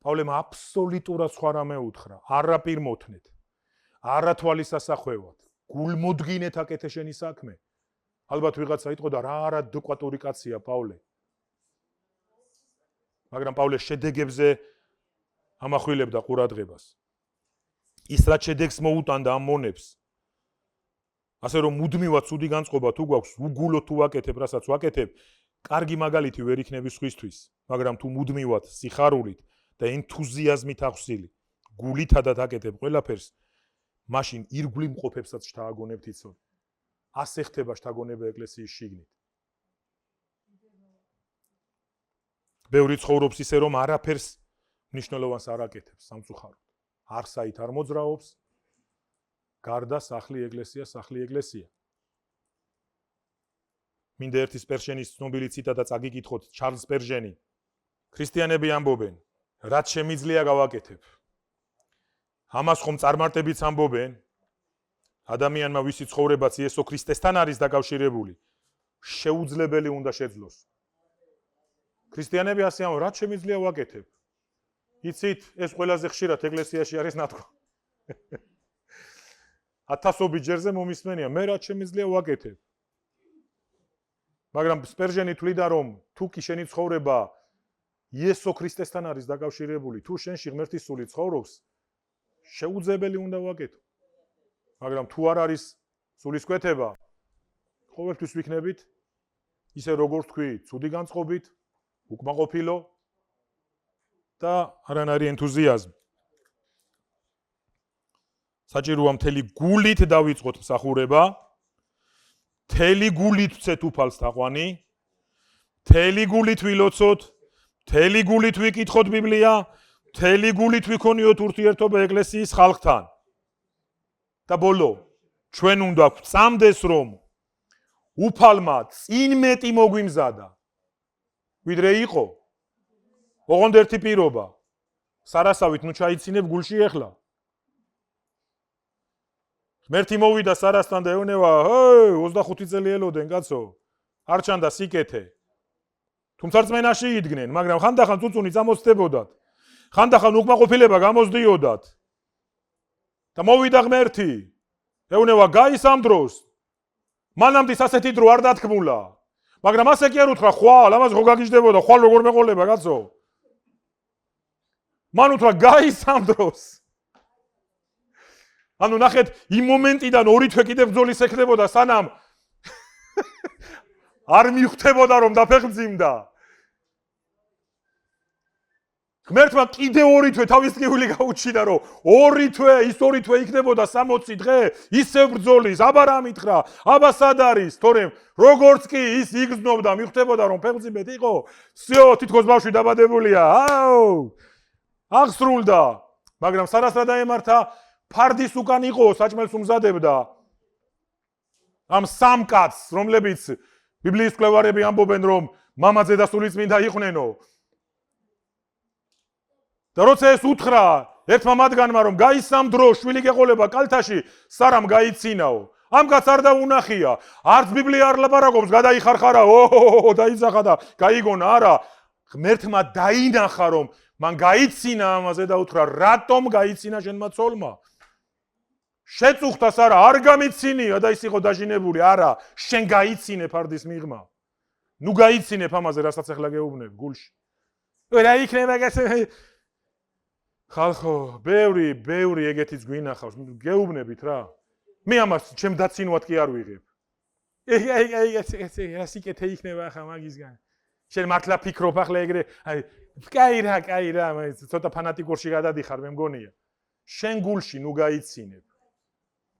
პავლემ აბსოლუტურად სხვა რამე უთხრა. არაპირ მოთნეთ. არა თვალის ასახვევად. გულმოდგინეთ აკეთე შენი საქმე. ალბათ ვიღაცა იტყოდა რა არა ადეკვატური კაცია პავლე. მაგრამ პავლე შედეგებზე ამახვილებდა ყურადღებას. ის რაც შედეგს მოუტანდა ამ მონებს. ასე რომ მუდმივად ცუდი განწყობა თუ გვაქვს, უგულოდ თუ ვაკეთებ, რასაც ვაკეთებ, კარგი მაგალითი ვერ იქნები სხვისთვის, მაგრამ თუ მუდმივად სიხარულით და ენთუზიაზმით ახსილი, გულითადად აკეთებ ყველაფერს, მაშინ ირგვლივ მყოფებსაც შთააგონებთ იცოდე. ასე ხდება შთაგონება ეკლესიის შიგნით. ბევრი ცხოვრობს ისე რომ არაფერს მნიშვნელოვანს არ აკეთებს სამწუხაროდ. არსაით არ მოძრაობს, გარდა სახლი ეკლესია. მინდა ერთი სპერჟენის ცნობილი ციტატა წაგიკითხოთ, ჩარლზ სპერჟენი. ქრისტიანები ამბობენ, რაც შემიძლია გავაკეთებ. ამას ხომ წარმარტებიც ამბობენ, ადამიანმა ვისი ცხოვრებაც იესო ქრისტესთან არის დაკავშირებული, შეუძლებელი უნდა შეძლოს. ქრისტიანები ასე ამბობენ, რაც შემიძლია ვაკეთებ. იცით, ეს ყველაზე ხშირად ეკლესიაში არის ნათქვა. ათასობით ჯერზე მომისმენია, მე რაც შემიძლია ვაკეთებ. მაგრამ სპერჟენი თვლიდა, რომ თუ კი შენი ცხოვრება იესო ქრისტესთან არის დაკავშირებული, თუ შენში ღმერთის სული ცხოვრობს, შეუძლებელი უნდა ვაკეთო. მაგრამ თუ არ არის სულისკვეთება, ყოველთვის ვიქნებით ისე როგორც თქვი, ცუდი განწყობით, უკმაყოფილო და არანაირი ენთუზიაზმი. საჭიროა მთელი გულით დავიწყოთ მსახურება, მთელი გულით ვცეთ უფალს თაყვანი, მთელი გულით ვილოცოთ, მთელი გულით ვიკითხოთ ბიბლია, მთელი გულით ვიქონიოთ ურთიერთობა ეკლესიის ხალხთან. და ბოლო, ჩვენ უნდა გვწამდეს, რომ უფალმა წინ მეტი მოგვიმზადა, ვიდრე იყო. ოღონდ ერთი პირობა, სარასავით ნუ ჩაიცინებ გულში ეხლა. ღმერთი მოვიდა სარასთან და ეუბნება, 25 წელი ელოდენ კაცო, არ ჩანდა სიკეთე. თუმცა რწმენაში იდგნენ, მაგრამ ხანდახან წუწუნი წამოსდებოდათ. ხანდახან უკმაყოფილება გამოსდიოდათ. და მოვიდა ღმერთი. ეუბნება, გაის ამ დროს. მანამდე ასეთი დრო არ დათქმულა. მაგრამ ასე კი არ უთხრა, ხვალ, ამას ხო გაგიჟდებოდა, ხვალ როგორ მეყოლება კაცო. მან უთხრა, გაის ამ დროს. ანუ ნახეთ, იმ მომენტიდან ორი თვე კიდევ ბრძოლის ექნებოდა, სანამ არ მიხვდებოდა რომ დაფეხმძიმდა. ღმერთმა კიდევ ორი თვე თავის ტკივილი გაუჩინა, რომ ორი თვე, ის ორი თვე იქნებოდა 60 დღე, ისევ ბრძოლის, აბა რა მითხრა, აბა სად არის, თორემ როგორც კი ის იგრძნობდა, მიხვდებოდა რომ ფეხმძიმეთ იყო, всё, თითქოს ბავშვი დაბადებულია. აღსრულდა. მაგრამ სარას რა დაემართა, ფარდის უკან იყო, საჭმელს უმზადებდა. ამ სამ კაცს, რომლებიც ბიბლიის მკვლევარები ამბობენ, რომ მამაძე და სულიწმინდა იყვნენო. და როცა ეს უთხრა ერთმა მათგანმა, რომ გაისამ დრო შვილი გეყოლება კალთაში, სარამ გაიცინაო. ამ კაცს არ დაუნახია, არც ბიბლია არ ლაპარაკობს, გადაიხარხარა, დაიძახა და გაიგონა, არა. ღმერთმა დაინახა, რომ მან გაიცინა ამაზე და უთხრა, რატომ გაიცინა შენმა ცოლმა? შეწუხდას არა, არ გამიცინია და ის იყო დაჟინებული, არა, შენ გაიცინე ფარდის მიღმა. ნუ გაიცინებ ამაზე, რასაც ახლა გეუბნებ გულში. რა იქნება გასე ხალხო, ბევრი ეგეთიც გვინახავს, გეუბნებით რა. მე ამას ჩემ დაცინვად კი არ ვიღებ. ასიკეთე იქნება ახლა მაგისგან. შენ მართლა ფიქრობ ახლა ეგრე, აი, კაი რა, ცოტა ფანატიკურში გადადიხარ, მე მგონია. შენ გულში ნუ გაიცინებ.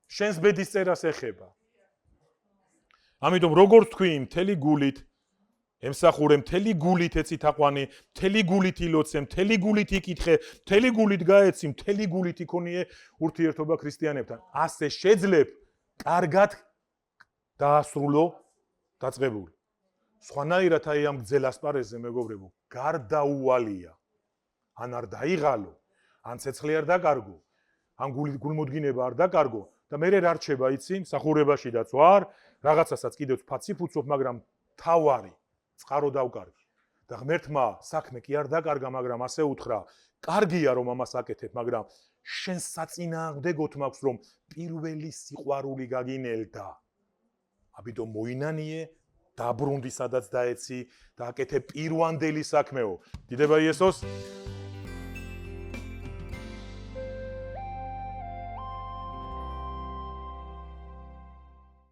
შენს ბედის წერას ეხება. ამიტომ როგორც თქვი, მთელი გულით ემსახურე, მთელი გულით ეცით აყვანე, მთელი გულით ილოცე, მთელი გულით იკითხე, მთელი გულით გაეცი, მთელი გულით იქონიე ურთიერთობა ქრისტიანებთან. ასე შეძლებ კარგად დაასრულო დაწყებული. სხვანაირად აი ამ გძელ ასპარეზზე მეგობრებო, გარდაუვალია. ან არ დაიღალო, ან ცეცხლი არ დაკარგო, ან გულმოდგინება არ დაკარგო და მე რა რჩება იცი, მსახურებაშიდაც ვარ, რაღაცასაც კიდევ ფაციფუცობ, მაგრამ თავარი წყარო დავკარგი. და ღმერთმა საქმე კი არ დაკარგა, მაგრამ ასე უთხრა, კარგია რომ ამას აკეთებ, მაგრამ შენ საწინააღმდეგოდ მაქვს რომ პირველი სიყვარული გაგინელდა. ამიტომ მოინანიე, დაბრუნდი სადაც დაეცი და აკეთე პირვანდელი საქმეო. დიდება იესოს